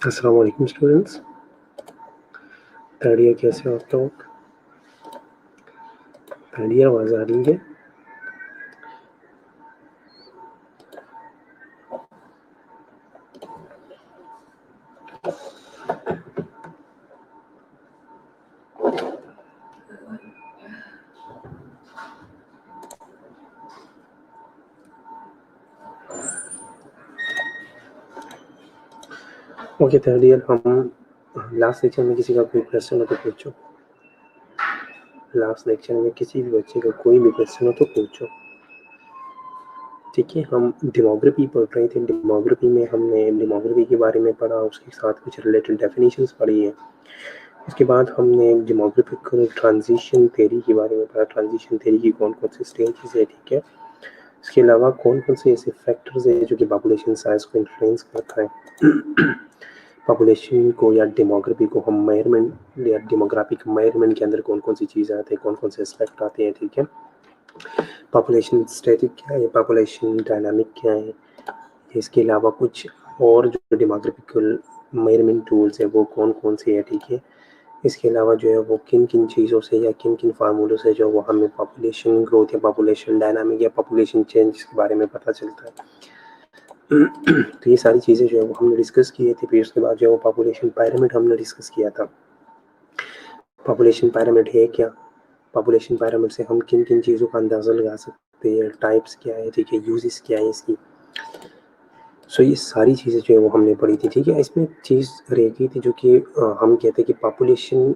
السلام علیکم students, third year کیسے ہو آپ لوگ؟ تھرڈ ایئر آواز آ رہی ہے؟ اوکے، تھرڈ ایئر ہم لاسٹ لیکچر میں کسی کا کوئی کویشچن ہو تو پوچھو. لاسٹ لیکچر میں کسی بھی بچے کا کوئی بھی کویشچن ہو تو پوچھو. ٹھیک ہے، ہم ڈیموگرافی پڑھ رہے تھے. ڈیموگرافی میں ہم نے ڈیموگرافی کے بارے میں پڑھا، اس کے ساتھ کچھ ریلیٹڈ ڈیفینیشنس پڑھی ہیں. اس کے بعد ہم نے ڈیموگرافیکل ٹرانزیشن تھیوری کے بارے میں پڑھا. ٹرانزیشن تھیوری کی کون کون سی اسٹیجز ہے، ٹھیک ہے. اس کے علاوہ کون کون سے ایسے فیکٹرز ہیں جو کہ پاپولیشن سائز کو انفلوئنس کرتا ہے. پاپولیشن کو یا ڈیموگرافی کو ہم میئرمنٹ یا ڈیموگرافک میئرمنٹ کے اندر کون کون سی چیزیں آتے ہیں، کون کون سے اسپیکٹ آتے ہیں، ٹھیک ہے. پاپولیشن اسٹیٹک کیا ہے، پاپولیشن ڈائنامک کیا ہے. اس کے علاوہ کچھ اور جو ڈیموگرافیکل میئرمنٹ ٹولس ہیں وہ کون کون سے ہیں، ٹھیک ہے. اس کے علاوہ جو ہے وہ کن کن چیزوں سے یا کن کن فارمولوں سے جو وہ ہمیں پاپولیشن گروتھ یا پاپولیشن ڈائنامک یا پاپولیشن چینج کے بارے میں پتہ چلتا ہے. تو یہ ساری چیزیں جو ہے وہ ہم نے ڈسکس کیے تھے. پھر اس کے بعد جو ہے وہ پاپولیشن پیرامڈ ہم نے ڈسکس کیا تھا. پاپولیشن پیرامڈ ہے کیا، پاپولیشن پیرامڈ سے ہم کن کن چیزوں کا اندازہ لگا سکتے ہیں، ٹائپس کیا ہے، ٹھیک ہے، یوزز کیا ہے اس کی. سو یہ ساری چیزیں جو ہے وہ ہم نے پڑھی تھی، ٹھیک ہے. اس میں ایک چیز رہ گئی تھی جو کہ ہم کہتے ہیں کہ پاپولیشن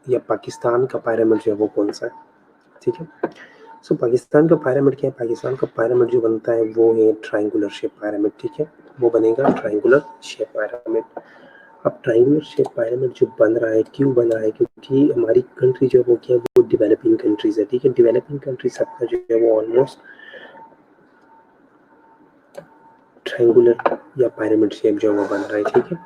یا پاکستان کا پیرامڈ جو ہے وہ کون سا ہے، ٹھیک ہے. سو پاکستان کا پیرامڈ کیا ہے؟ پاکستان کا پیرامڈ جو بنتا ہے وہ ہے ٹرائنگولر شیپ پیرامڈ، ٹھیک ہے. وہ بنے گا ٹرائنگولر شیپ پیرامڈ. اب ٹرائنگولر شیپ پیرامڈ جو بن رہا ہے کیوں بن رہا ہے؟ کیونکہ ہماری کنٹری جو وہ کیا وہ ڈیولپنگ کنٹریز ہے، ٹھیک ہے. ڈیولپنگ کنٹری سب کا جو ہے وہ آلموسٹ ٹرائنگولر یا پیرامڈ شیپ جو ہے وہ بن رہا ہے، ٹھیک ہے.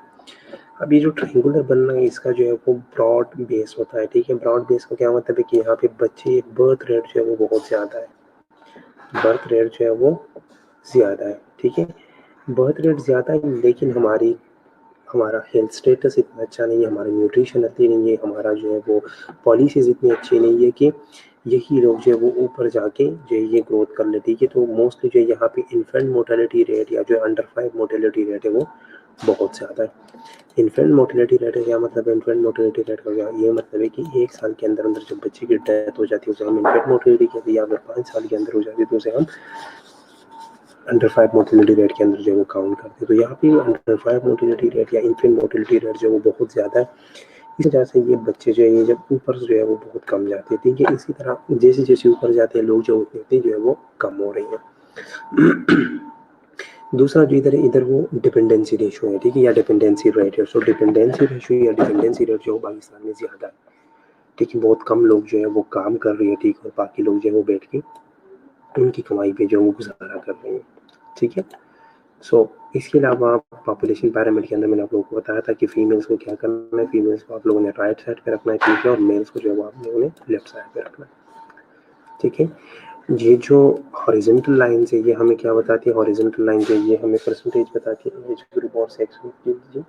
اب یہ جو ٹرائنگولر بننا ہے اس کا جو ہے وہ براڈ بیس ہوتا ہے، ٹھیک ہے. براڈ بیس کا کیا مطلب ہے کہ یہاں پہ بچے برتھ ریٹ جو ہے وہ بہت زیادہ ہے، برتھ ریٹ جو ہے وہ زیادہ ہے، ٹھیک ہے. برتھ ریٹ زیادہ ہے لیکن ہمارا ہیلتھ اسٹیٹس اتنا اچھا نہیں ہے، ہماری نیوٹریشن اتنی نہیں ہے، ہمارا جو ہے وہ پالیسیز اتنی اچھی نہیں ہے کہ یہی لوگ جو ہے وہ اوپر جا کے جو ہے یہ گروتھ کر لے، ٹھیک ہے. تو موسٹلی جو ہے یہاں پہ انفینٹ موٹیلٹی ریٹ یا جو انڈر 5 موٹیلٹی ریٹ ہے وہ بہت زیادہ ہے. انفینٹ موٹیلٹی ریٹ کا کیا مطلب ہے؟ انفینٹ موٹیلٹی ریٹ کا یہ مطلب ہے کہ ایک سال کے اندر جب بچے کی ڈیتھ ہو جاتی ہے اسے ہم انفینٹ موٹیلٹی کہتے ہیں، یا اگر 5 سال کے اندر ہو جاتی ہے تو اسے ہم انڈر 5 موٹیلٹی ریٹ کے اندر جو ہے وہ کاؤنٹ کرتے ہیں. تو یہاں پہ انڈر 5 موٹیلٹی ریٹ یا انفینٹ موٹیلٹی ریٹ جو ہے وہ بہت زیادہ ہے. اس وجہ سے یہ بچے جو ہے یہ جب اوپر جو ہے وہ بہت کم جاتے ہیں، ٹھیک ہے. اسی طرح جیسے جیسے اوپر جاتے ہیں لوگ جو ہوتے ہیں جو ہے وہ کم ہو رہی ہیں. دوسرا جو ادھر وہ ڈیپینڈنسی ریشو ہے، ٹھیک ہے، یا ڈیپینڈنسی ریٹ ہے. سو ڈیپینڈنسی ریشو یا ڈیپینڈنسی ریٹ جو ہے پاکستان میں زیادہ ہے، ٹھیک ہے. بہت کم لوگ جو ہے وہ کام کر رہے ہیں، ٹھیک ہے، اور باقی لوگ جو ہے وہ بیٹھ کے ان کی کمائی پہ جو ہے وہ گزارا کر رہے ہیں، ٹھیک ہے. سو اس کے علاوہ پاپولیشن پیرامڈ کے اندر میں نے آپ لوگوں کو بتایا تھا کہ فیمیلس کو کیا کرنا ہے. فیمیلس کو آپ لوگوں نے رائٹ سائڈ پہ رکھنا ہے، ٹھیک ہے، اور میلس کو جو ہے وہ آپ لوگوں نے لیفٹ سائڈ پہ رکھنا ہے، ٹھیک ہے. یہ جو ہاریزونٹل لائنز ہے یہ ہمیں کیا بتاتی ہے؟ ہاریزونٹل لائن جو ہے یہ ہمیں پرسنٹیج بتاتی ہے ایج گروپ اور سیکس گروپ.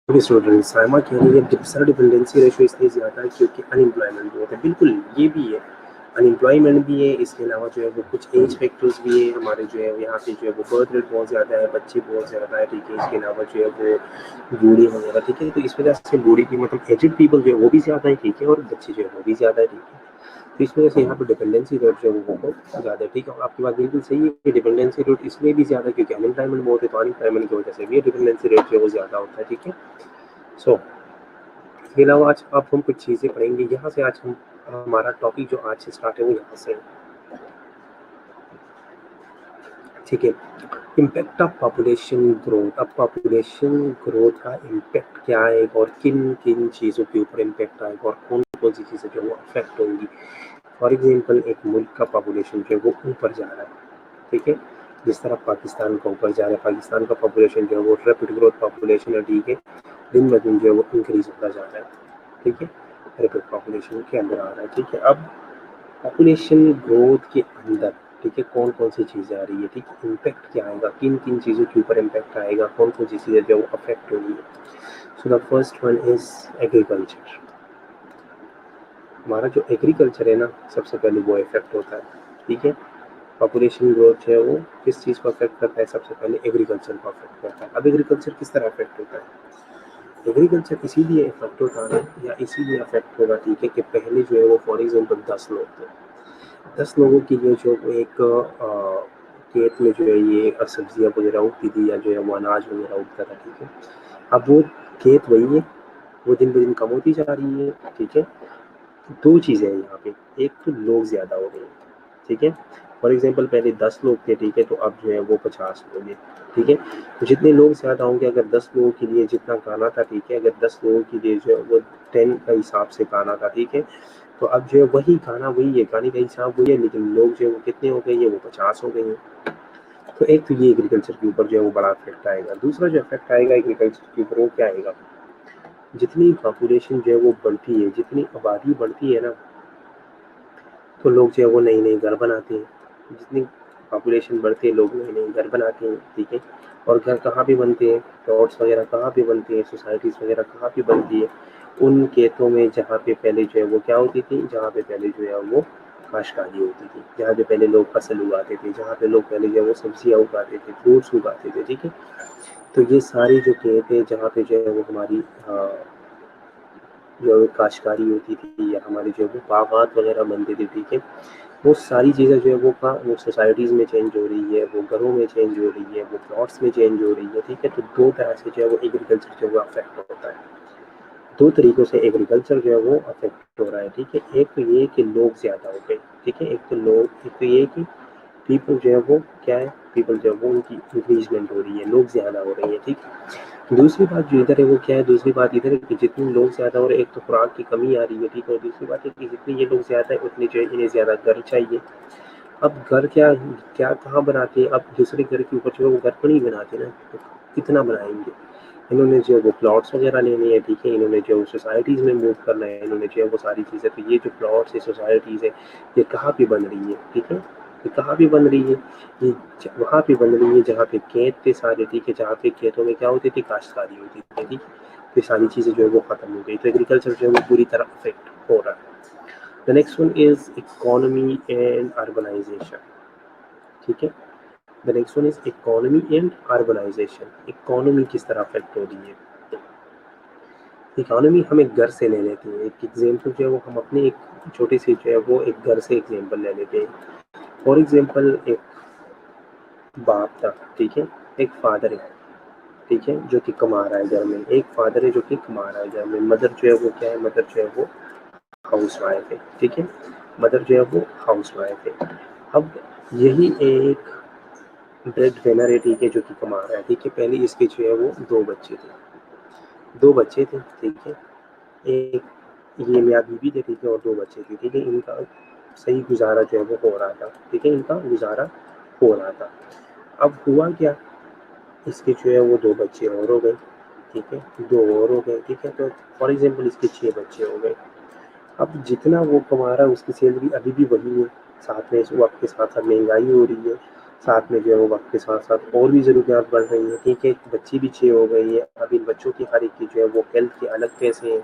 स्टूडेंट साइमा कह रही है सर डिपेंडेंसी रेशो इसलिए ज़्यादा है क्योंकि अनएम्प्लॉयमेंट बहुत है। बिल्कुल ये भी है, अनएम्प्लॉयमेंट भी है, इसके अलावा जो है वो कुछ एज फैक्टर्स भी है। हमारे जो है यहाँ पे जो है वो बर्थ रेट बहुत ज़्यादा है, बच्चे बहुत ज़्यादा है, ठीक है। इसके अलावा जो है वो बूढ़े वगैरह, ठीक है। तो इस वजह से बूढ़े की मतलब एजड पीपल जो है वो भी ज़्यादा है, ठीक है, और बच्चे जो है वो भी ज़्यादा है, ठीक है। तो इस वजह से यहाँ पर डिपेंडेंसी रेट जो है वो बहुत ज़्यादा है, ठीक है। और आपकी बात बिल्कुल सही है कि डिपेंडेंसी रेट इसलिए भी ज़्यादा है क्योंकि अनएम्प्लॉयमेंट बहुत है, तो अनएम्प्लॉयमेंट की वजह से भी डिपेंडेंसी रेट जो है वो ज़्यादा होता है, ठीक है। सो इसके अलावा आज अब हम कुछ चीज़ें पढ़ेंगे यहाँ से। आज हम हमारा टॉपिक जो आज से स्टार्ट है वो यहाँ से, ठीक है। Impact of population growth. अब पॉपुलेशन ग्रोथ का इम्पैक्ट क्या है और किन किन चीज़ों के ऊपर इम्पैक्ट आएगा और कौन कौन सी चीज़ें जो वो अफेक्ट होंगी। फॉर एग्जांपल एक मुल्क का पॉपुलेशन जो है वो ऊपर जा रहा है, ठीक है। जिस तरह पाकिस्तान का ऊपर जा रहा है, पाकिस्तान का पॉपुलेशन जो है वो रैपिड ग्रोथ पॉपुलेशन है, ठीक है। दिन ब दिन जो है वो इंक्रीज होता जा रहा है, ठीक है। रैपिड पॉपुलेशन के अंदर आ रहा है, ठीक है। अब पॉपुलेशन ग्रोथ के अंदर, ठीक है, कौन कौन सी चीज़ें आ रही है, ठीक है। इम्पैक्ट क्या आएगा, किन किन चीज़ों के ऊपर इम्पैक्ट आएगा, कौन कौन सी चीज़ें जो अफेक्ट होगी। So the first one is agriculture. हमारा जो एग्रीकल्चर है ना, सबसे पहले वो इफेक्ट होता है, ठीक है। पॉपुलेशन ग्रोथ है वो किस चीज़ को अफेक्ट करता है, सबसे पहले एग्रीकल्चर को अफेक्ट करता है। अब एग्रीकल्चर किस तरह अफेक्ट होता है, एग्रीकल्चर इसीलिए इफेक्ट होता है या इसीलिए अफेक्ट होगा, ठीक है, कि पहले जो है वो फॉर एग्जाम्पल 10 लोग थे, 10 लोगों की ये जो एक खेत में जो है ये सब्जियां वगैरह उगती थी या जो है वो अनाज वगैरह उगता था, ठीक है। अब वो खेत वही है, वो दिन ब दिन कम होती जा रही है, ठीक है। दो चीज़ें हैं यहाँ पे, एक तो लोग ज़्यादा हो गए, ठीक है। फॉर एग्जांपल पहले 10 लोग थे, ठीक है, तो अब जो है वो 50 लोग हैं, ठीक है। तो जितने लोग ज़्यादा होंगे, अगर 10 लोगों के लिए जितना गाना था, ठीक है, अगर 10 लोगों के लिए जो है वो 10 का हिसाब से गाना था, ठीक है, तो अब जो है वही गाना वही है, गाने का हिसाब वही है, लेकिन लोग जो है वो कितने हो गए हैं, वो 50 हो गए हैं। तो एक तो ये एग्रीकल्चर के ऊपर जो है वो बड़ा इफेक्ट आएगा। दूसरा जो इफेक्ट आएगा एग्रीकल्चर के ऊपर वो क्या आएगा, जितनी पॉपुलेशन जो है वो बढ़ती है, जितनी आबादी बढ़ती है ना, तो लोग जो है वो नई नई घर बनाते हैं। जितनी पॉपुलेशन बढ़ती है लोग नए नए घर बनाते हैं, ठीक है। और घर कहाँ पे बनते हैं, प्लॉट्स वगैरह कहाँ पे बनते हैं, सोसाइटीज़ वगैरह कहाँ पे बनती है, उन खेतों में जहाँ पे पहले जो है वो क्या होती थी, जहाँ पे पहले जो है वो काश्तकारी होती थी, जहाँ पे पहले लोग फसल उगाते थे, जहाँ पे लोग पहले जो है वो सब्जियाँ उगाते थे, फ्रूट्स उगाते थे, ठीक है। तो ये सारी जो खेत है जहाँ पे जो है वो हमारी जो है काश्तकारी होती थी या हमारे जो है वो बागात वगैरह बनते थे, ठीक है। वो सारी चीज़ें जो है वो सोसाइटीज़ में चेंज हो रही है, वो घरों में चेंज हो रही है, वो प्लॉट्स में चेंज हो रही है, ठीक है। तो दो तरह से जो है वो एग्रीकल्चर जो है वो अफेक्ट होता है। दो तरीक़ों से एग्रीकल्चर जो है वो अफेक्ट हो रहा है, ठीक है। एक तो ये कि लोग ज़्यादा हो गए, ठीक है। एक तो ये कि पीपल जो है वो क्या है, पीपल जो है वो उनकी इंक्रीजमेंट हो रही है, लोग ज़्यादा हो रहे हैं, ठीक है। दूसरी बात जो इधर है वो क्या है, दूसरी बात इधर है कि जितने लोग ज़्यादा हो रहे हैं, एक तो खुराक की कमी आ रही है, ठीक है। और दूसरी बात है कि जितने ये लोग ज़्यादा है उतने जो है इन्हें ज़्यादा घर चाहिए। अब घर क्या क्या कहाँ बनाते हैं, अब दूसरे घर के ऊपर जो है वो घर पर नहीं बनाते ना, तो कितना बनाएंगे। इन्होंने जो है वो प्लॉट्स वगैरह लेने हैं, ठीक है। इन्होंने जो सोसाइटीज़ में मूव करना है, इन्होंने जो है वो सारी चीज़ें, तो ये जो प्लॉट्स है, सोसाइटीज़ है, ये कहाँ पे बन रही है, ठीक है। ये कहाँ पे बन रही है, ये वहाँ पे बन रही है जहाँ पे खेत थे सारे, ठीक है। जहाँ पे खेतों में क्या होती थी, काश्तकारी होती थी, ठीक है। तो सारी चीज़ें जो है वो ख़त्म हो गई, तो एग्रीकल्चर जो है वो पूरी तरह अफेक्ट हो रहा है। The next one is economy and urbanization, ठीक है। The next one is economy and urbanization. Economy किस तरह अफेक्ट हो रही है, इकोनॉमी हम एक घर से ले लेते हैं। एक एग्जांपल जो है वो हम अपने एक छोटे से जो है वो एक घर से एग्जांपल ले लेते हैं। फॉर एग्जांपल एक बाप था, ठीक है, एक फादर है, ठीक है, जो कि कमा रहा है घर में। एक फादर है जो कि कमा रहा है घर में। मदर जो है वो क्या है, मदर जो है वो हाउस वाइफ है, ठीक है। मदर जो है वो हाउस वाइफ है। अब यही एक ब्रेड विनर है, ठीक है, जो कि कमा रहा है, ठीक है। पहले इसके जो है वो दो बच्चे थे, ठीक है। एक ये मियाँ बीवी थे, ठीक है, और दो बच्चे थे, ठीक है। इनका सही गुजारा जो है वो हो रहा था, ठीक है, इनका गुजारा हो रहा था। अब हुआ क्या, इसके जो है वो दो बच्चे और हो गए, ठीक है, दो और हो गए, ठीक है। तो फॉर एग्जाम्पल इसके 6 बच्चे हो गए। अब जितना वो कमा रहा है उसकी सैलरी अभी भी वही है, साथ में इस वक्त के साथ साथ महंगाई हो रही है, ساتھ میں جو ہے وہ وقت کے ساتھ ساتھ اور بھی ضروریات بڑھ رہی ہیں، ٹھیک ہے، بچی بھی 6 ہو گئی ہے، اب ان بچوں کی ہر ایک کی جو ہے وہ ہیلتھ کے الگ پیسے ہیں،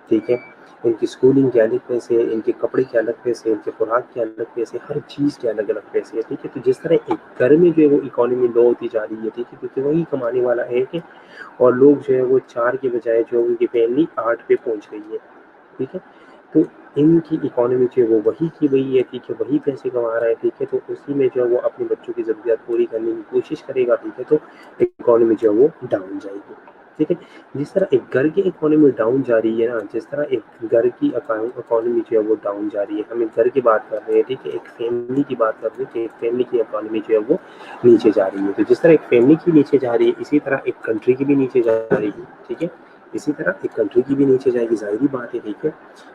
ٹھیک ہے، ان کی اسکولنگ کے الگ پیسے، ان کے کپڑے کے الگ پیسے، ان کے خوراک کے الگ پیسے، ہر چیز کے الگ الگ پیسے ہیں، ٹھیک ہے۔ تو جس طرح ایک گھر میں جو ہے وہ اکانومی لو ہوتی جا رہی ہے، ٹھیک ہے، کیونکہ وہی کمانے والا ہے کہ اور لوگ جو ہے وہ 4 کے بجائے جو ان کی فیملی 8 پہ پہنچ گئی ہے، ٹھیک ہے۔ تو ان کی اکانومی جو ہے وہ وہی کی وہی ہے، ٹھیک ہے، وہی پیسے کما رہا ہے، ٹھیک ہے، تو اسی میں جو ہے وہ اپنے بچوں کی ضروریات پوری کرنے کی کوشش کرے گا، ٹھیک ہے، تو اکانومی جو ہے وہ ڈاؤن جائے گی، ٹھیک ہے۔ جس طرح ایک گھر کی اکانومی ڈاؤن جا رہی ہے نا، جس طرح ایک گھر کی اکانومی جو ہے وہ ڈاؤن جا رہی ہے، ہم ایک گھر کی بات کر رہے ہیں، ٹھیک ہے، ایک فیملی کی بات کر رہے ہیں کہ ایک فیملی کی اکانومی جو ہے وہ نیچے جا رہی ہے، تو جس طرح ایک فیملی کی نیچے جا رہی ہے اسی طرح ایک کنٹری کی بھی نیچے جا رہی ہے، ٹھیک ہے، اسی طرح ایک کنٹری کی بھی نیچے جائے گی، ظاہری بات ہے، ٹھیک ہے۔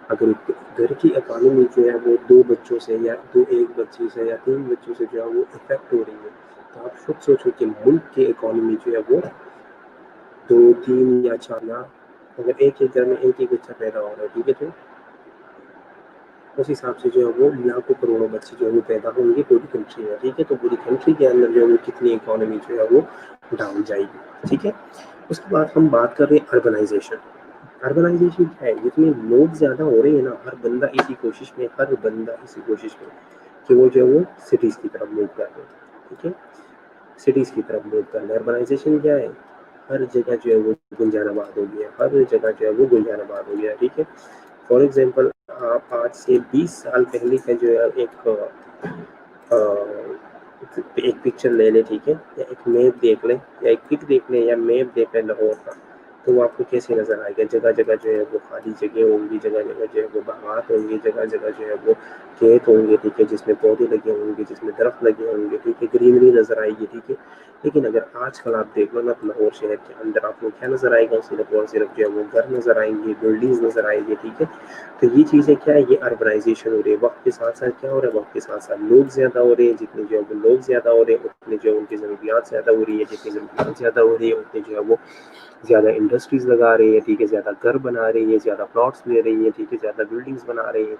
اگر ایک گھر کی اکانومی جو ہے وہ 2 بچوں سے یا ایک بچی سے یا 3 بچوں سے جو ہے وہ افیکٹ ہو رہی ہے، تو آپ خود سوچو کہ ملک کی اکانومی جو ہے وہ 2 3 یا 4 لاکھ، اگر ایک گھر میں ایک ہی بچہ پیدا ہو رہا ہے، ٹھیک ہے، تو اس حساب سے جو ہے وہ لاکھوں کروڑوں بچے جو ہے وہ پیدا ہوں گے پوری کنٹری میں، ٹھیک ہے، تو پوری کنٹری کے اندر جو ہے وہ کتنی اکانومی جو ہے وہ ڈاؤن جائے گی، ٹھیک ہے۔ اس کے بعد ہم بات کر رہے ہیں اربنائزیشن۔ اربنائزیشن کیا ہے؟ جتنے لوگ زیادہ ہو رہے ہیں نا، ہر بندہ اسی کوشش میں کہ وہ جو ہے وہ سٹیز کی طرف موو کر رہے ہیں، ٹھیک ہے، سٹیز کی طرف موو کر رہے ہیں۔ اربنائزیشن کیا ہے؟ ہر جگہ جو ہے وہ گنجان آباد ہو گیا، ہر جگہ جو ہے وہ گنجان آباد ہو گیا، ٹھیک ہے۔ فار ایگزامپل آپ آج سے 20 سال پہلے کا جو ہے ایک پکچر لے لیں، ٹھیک ہے، یا ایک میپ دیکھ لیں، یا ایک پک دیکھ لیں، یا میپ دیکھ لیں لاہور کا، تو وہ آپ کو کیسے نظر آئے گا؟ جگہ جگہ جو ہے وہ خالی جگہ ہوں گی، جگہ جگہ جو ہے وہ باغات ہوں گی، جگہ جگہ جو ہے وہ کھیت ہوں گے، ٹھیک ہے، جس میں پودے لگے ہوں گے، جس میں درخت لگے ہوں گے، ٹھیک ہے، گرینری نظر آئے گی، ٹھیک ہے۔ لیکن اگر آج کل آپ دیکھ لو نا، لاہور شہر کے اندر آپ کو کیا نظر آئے گا؟ صرف اور صرف جو ہے وہ گھر نظر آئیں گے، بلڈنگز نظر آئیں گے، ٹھیک ہے۔ تو یہ چیزیں کیا ہے؟ یہ اربنائزیشن ہو رہی ہے۔ وقت کے ساتھ ساتھ کیا ہو رہا ہے؟ وقت کے ساتھ ساتھ لوگ زیادہ ہو رہے ہیں، جتنے جو ہے وہ لوگ زیادہ ہو رہے ہیں اتنے جو ہے ان کی ضروریات زیادہ ہو رہی ہے، جتنی ضروریات زیادہ ہو رہی ہے اتنے جو ہے وہ زیادہ انڈسٹریز لگا رہی ہے، ٹھیک ہے، زیادہ گھر بنا رہی ہے، زیادہ پلاٹس لے رہی ہے، ٹھیک ہے، زیادہ بلڈنگز بنا رہی ہے۔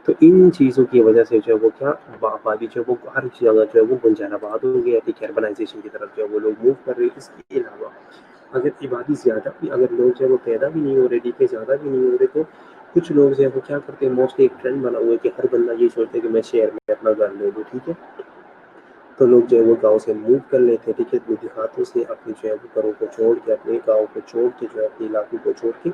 تو ان چیزوں کی وجہ سے جو ہے وہ کیا آبادی جو ہے وہ ہر جگہ جو ہے وہ گنجان آباد ہو گیا، ٹھیک ہے، اربنائزیشن کی طرف جو ہے وہ لوگ موو کر رہے ہیں۔ اس کے علاوہ اگر عبادی زیادہ بھی، اگر لوگ جو ہے وہ پیدا بھی نہیں ہو رہے، ٹھیک ہے، زیادہ بھی نہیں ہو رہے، تو کچھ لوگ جو ہے وہ کیا کرتے ہیں؟ موسٹلی ایک ٹرینڈ بنا ہوا ہے کہ ہر بندہ یہ سوچتا ہے کہ میں شہر میں اپنا گھر لے لوں، ٹھیک ہے، تو لوگ جو ہے وہ گاؤں سے موو کر لیتے ہیں، ٹھیک ہے، دیہاتوں سے اپنے جو ہے وہ گھروں کو چھوڑ کے، اپنے گاؤں کو چھوڑ کے، جو ہے اپنے علاقوں کو چھوڑ کے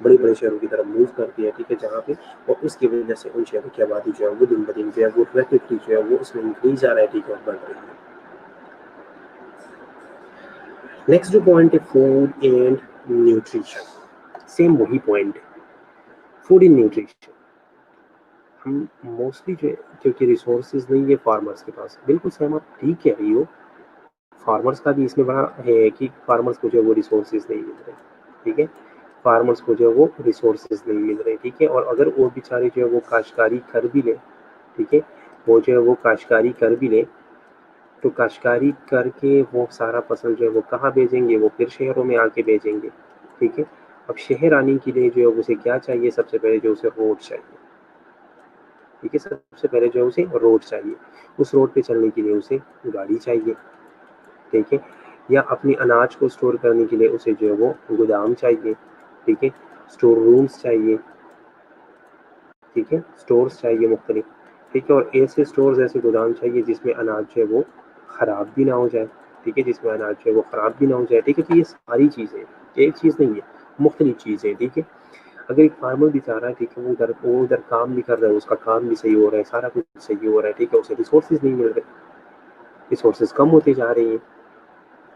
بڑے بڑے شہروں کی طرف موو کرتی ہے، ٹھیک ہے، جہاں پہ اور اس کی وجہ سے ان شہروں کی آبادی جو ہے وہ دن بدن جو ہے وہ ریپڈلی جو ہے وہ اس میں انکریز آ رہا ہے، ٹھیک ہے، اور بڑھ رہی ہے۔ نیکسٹ جو پوائنٹ ہے فوڈ اینڈ نیوٹریشن، سیم وہی پوائنٹ ہے، فوڈ اینڈ نیوٹریشن۔ ہم موسٹلی جو ہے کیونکہ ریسورسز نہیں ہے فارمرس کے پاس، بالکل سیم آپ ٹھیک کہہ رہی ہو، فارمرس کا بھی اس میں بڑا ہے کہ فارمرس کو جو ہے وہ ریسورسز نہیں مل رہے، ٹھیک ہے، فارمرس کو جو ہے وہ ریسورسز نہیں مل رہے، ٹھیک ہے، اور اگر وہ بیچارے جو ہے وہ کاشتکاری کر بھی لیں، ٹھیک ہے، وہ جو ہے وہ کاشتکاری کر بھی لیں، تو کاشتکاری کر کے وہ سارا فصل جو ہے وہ کہاں بیچیں گے؟ وہ پھر شہروں میں آ کے بیچیں گے، ٹھیک ہے۔ اب شہر آنے کے لیے جو ہے اسے کیا چاہیے؟ سب سے پہلے جو اسے روڈ چاہیے، ٹھیک ہے، سب سے پہلے جو ہے اسے روڈ چاہیے، اس روڈ پہ چلنے کے لیے اسے گاڑی چاہیے، ٹھیک ہے، یا اپنی اناج کو اسٹور کرنے کے لیے اسے جو ہے وہ گودام چاہیے، ٹھیک ہے، اسٹور رومز چاہیے، ٹھیک ہے، اسٹورز چاہیے مختلف، ٹھیک ہے، اور ایسے اسٹورز، ایسے گودام چاہیے جس میں اناج جو ہے وہ خراب بھی نہ ہو جائے، ٹھیک ہے، جس میں اناج جو ہے وہ خراب بھی نہ ہو جائے، ٹھیک ہے۔ تو یہ ساری چیزیں، ایک چیز نہیں ہے، مختلف چیزیں، ٹھیک ہے۔ اگر ایک فارمر بھی چاہ رہا ہے، ٹھیک ہے، وہ ادھر کام بھی کر رہا ہے، اس کا کام بھی صحیح ہو رہا ہے، سارا کچھ صحیح ہو رہا ہے، ٹھیک ہے، اسے ریسورسز نہیں مل رہے، ریسورسز کم ہوتے جا رہے ہیں،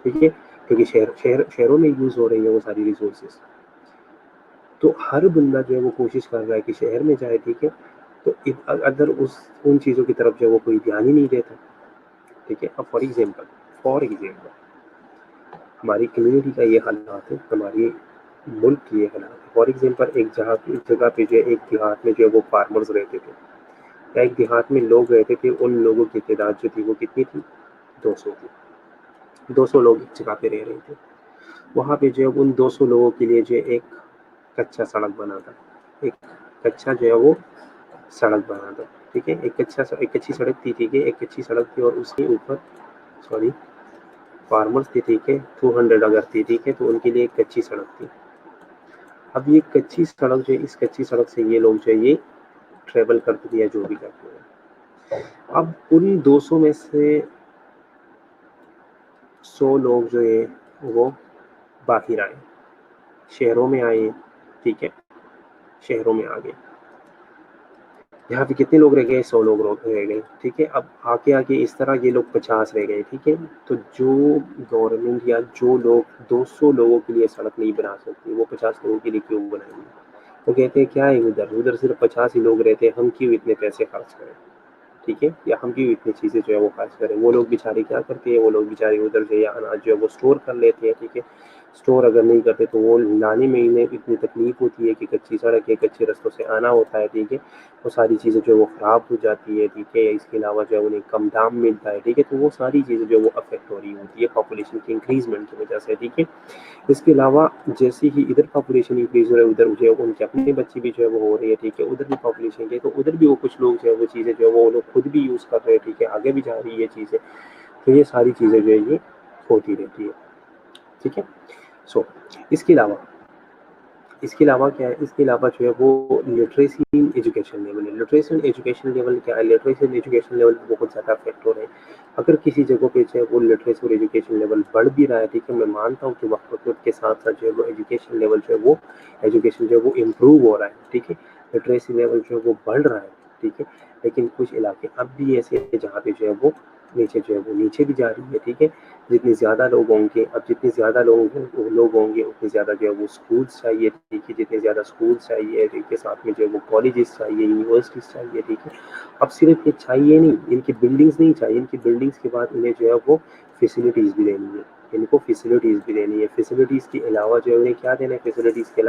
ٹھیک ہے، کیونکہ شہروں میں یوز ہو رہی ہیں وہ ساری ریسورسز، تو ہر بندہ جو ہے وہ کوشش کر رہا ہے کہ شہر میں جائے، ٹھیک ہے، تو اگر ان چیزوں کی طرف جو ہے وہ کوئی دھیان ہی نہیں دیتا، ٹھیک ہے۔ اب فار ایگزامپل ہماری کمیونٹی کا یہ حالات ہے، ہماری ملک کی یہ حالات ہے۔ فار ایگزامپل ایک جگہ پہ جو ہے ایک دیہات میں جو ہے وہ فارمرز رہتے تھے، یا ایک دیہات میں لوگ رہتے تھے، ان لوگوں کی تعداد جو تھی وہ کتنی تھی؟ 200 تھی، 200 لوگ ایک جگہ پہ رہ رہے تھے، وہاں پہ جو ہے ان 200 لوگوں کے لیے جو ایک کچا سڑک بنا تھا، ایک کچا جو ہے وہ سڑک بنا تھا، ٹھیک ہے، ایک کچی سڑک تھی، ٹھیک ہے، ایک کچی سڑک تھی، اور اس کے اوپر सॉरी फार्मर्स थे, ठीक है, 200 अगर थी, ठीक है, तो उनके लिए एक कच्ची सड़क थी। अब ये कच्ची सड़क जो है, इस कच्ची सड़क से ये लोग जो है ये ट्रेवल करते थे या जो भी करते हैं। अब उन 200 में से 100 लोग जो है वो बाहर आए, शहरों में आए, ठीक है, शहरों में आ गए। यहाँ पे कितने लोग रह गए? 100 लोग रह गए, ठीक है। अब आके आके इस तरह ये लोग 50 रह गए, ठीक है। तो जो गवर्नमेंट या जो लोग 200 लोगों के लिए सड़क नहीं बना सकती, वो 50 लोगों के लिए क्यों बनाएंगे? वो कहते हैं क्या है, उधर उधर सिर्फ 50 ही लोग रहते हैं, हम क्यों इतने पैसे खर्च करें, ठीक है, या हम क्यों इतनी चीज़ें जो है वो खर्च करें। वो लोग बेचारे क्या करते हैं, वो लोग बेचारे उधर जो है अनाज जो है वो स्टोर कर लेते हैं, ठीक है। स्टोर अगर नहीं करते तो वो लाने में इन्हें इतनी तकलीफ होती है कि कच्ची सड़क है, कच्चे रस्तों से आना होता है, ठीक है। वो सारी चीज़ें जो है वो ख़राब हो जाती है, ठीक है। इसके अलावा जो है उन्हें कम दाम मिलता है, ठीक है। तो वो सारी चीज़ें जो है वो अफेक्ट हो रही होती है पॉपुलेशन की इंक्रीजमेंट की वजह से, ठीक है। इसके अलावा जैसे ही इधर पॉपुलेशन इंक्रीज हो रहा है, उधर जो है उनके अपने बच्चे भी जो है वो हो रही है, ठीक है। उधर भी पॉपुलेशन है, तो उधर भी वो कुछ लोग जो है वो चीज़ें जो है वो लोग खुद भी यूज़ कर रहे हैं, ठीक है, आगे भी जा रही है चीज़ें। तो ये सारी चीज़ें जो है ये होती रहती है, ठीक है। सो इसके अलावा क्या है, इसके अलावा जो है वो लिटरेसी एजुकेशन लेवल है। लिटरेसी एजुकेशन लेवल क्या है? लिटरेसी एजुकेशन लेवल बहुत ज़्यादा अफेक्ट हो रहे हैं। अगर किसी जगह पे जो है वो लिटरेसी और एजुकेशन लेवल बढ़ भी रहा है, ठीक है, मैं मानता हूँ कि वक्त के साथ साथ जो है वो एजुकेशन लेवल जो है वो एजुकेशन जो है वो इम्प्रूव हो रहा है, ठीक है। लिटरेसी लेवल जो है वो बढ़ रहा है, ठीक है। लेकिन कुछ इलाके अब भी ऐसे हैं जहाँ पे जो है वो नीचे जो है वो नीचे भी जा रही है, ठीक है। जितने ज़्यादा लोग होंगे, अब जितने ज़्यादा लोग होंगे उतने ज़्यादा जो है वो स्कूल्स चाहिए, ठीक है। जितने ज़्यादा स्कूल्स चाहिए, ठीक है, साथ में जो है वो कॉलेजेस चाहिए, यूनिवर्सिटीज़ चाहिए, ठीक है। अब सिर्फ ये चाहिए नहीं, इनकी बिल्डिंग्स नहीं चाहिए, इनकी बिल्डिंग्स के बाद इन्हें जो है वो फैसिलिटीज़ भी देनी है। इनको फैसिलिटीज़ भी देनी है। फैसिलिटीज़ के अलावा जो है उन्हें क्या देना है? फैसिलिटीज़ के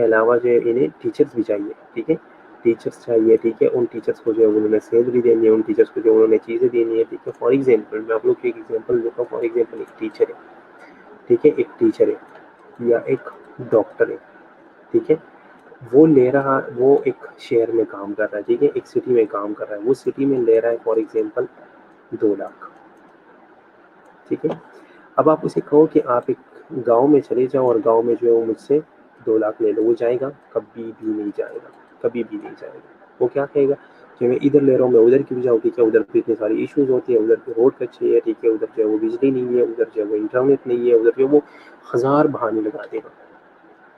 अलावा जो है इन्हें टीचर्स भी चाहिए, ठीक है। टीचर्स चाहिए, ठीक है। उन टीचर्स को जो है उन्होंने सैलरी देनी है, उन टीचर्स को जो उन्होंने चीज़ें देनी है, ठीक है। फॉर एग्जाम्पल मैं आप लोग को एक एग्जाम्पल देता हूँ। फॉर एग्जाम्पल एक टीचर है, ठीक है, एक टीचर है या एक डॉक्टर है, ठीक है। वो एक शहर में काम कर रहा है, ठीक है, एक सिटी में काम कर रहा है। वो सिटी में ले रहा है फॉर एग्जाम्पल 2 लाख, ठीक है। अब आप उसे कहो कि आप एक गांव में चले जाओ और गांव में जो है वो मुझसे 2 लाख ले लो, वो जाएगा? कभी भी नहीं जाएगा, कभी भी नहीं जाएगा। वो क्या कहेगा कि मैं इधर ले रहा हूँ, मैं उधर क्यों जाऊँ, ठीक है। उधर पे इतने सारी इश्यूज होती है, उधर पे रोड कच्ची है, ठीक है, उधर जो है वो बिजली नहीं है, उधर जो है वो इंटरनेट नहीं है, उधर जो है वो हज़ार बहाने लगा देगा,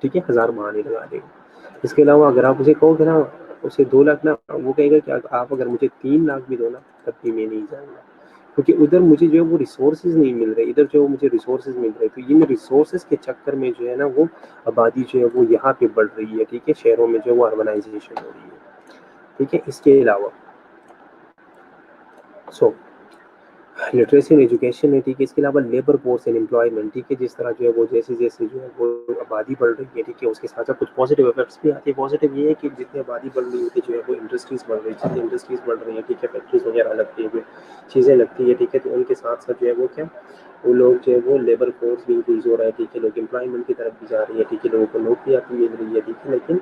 ठीक है, हज़ार बहाने लगा देगा। इसके अलावा अगर आप उसे कहोगे ना, उसे 2 लाख ना, वो कहेगा कि आप अगर मुझे 3 लाख भी दो ना, तब भी मैं नहीं जाऊँगा, क्योंकि उधर मुझे जो है वो रिसोर्सेज नहीं मिल रहे, इधर जो है मुझे रिसोर्सेज मिल रहे। तो इन रिसोर्सेज के चक्कर में जो है ना वो आबादी जो है वो यहाँ पे बढ़ रही है, ठीक है। शहरों में जो है वो अर्बनाइजेशन हो रही है, ठीक है। इसके अलावा सो लिटरेसी एंड एजुकेशन है, ठीक है। इसके अलावा लेबर फोर्स एंड एम्प्लॉयमेंट, ठीक है। जिस तरह जो है वो जैसे जैसे जो है वो आबादी बढ़ रही है, ठीक है, उसके साथ साथ कुछ पॉजिटिव इफेक्ट्स भी आते हैं। पॉजिटिव ये है कि जितनी आबादी बढ़ रही है जो है वो इंडस्ट्रीज बढ़ रही है, जितनी इंडस्ट्रीज बढ़ रही है, ठीक है, फैक्ट्रीज वगैरह लगती है, चीज़ें लगती है, ठीक है। तो उनके साथ साथ जो है वो क्या, वो लोग जो है वो लेबर फोर्स भी इंक्रीज हो रहा है, ठीक है। लोग एम्प्लॉयमेंट की तरफ भी जा रही है, ठीक है, लोगों को नौकरियाँ भी मिल रही है, ठीक है। लेकिन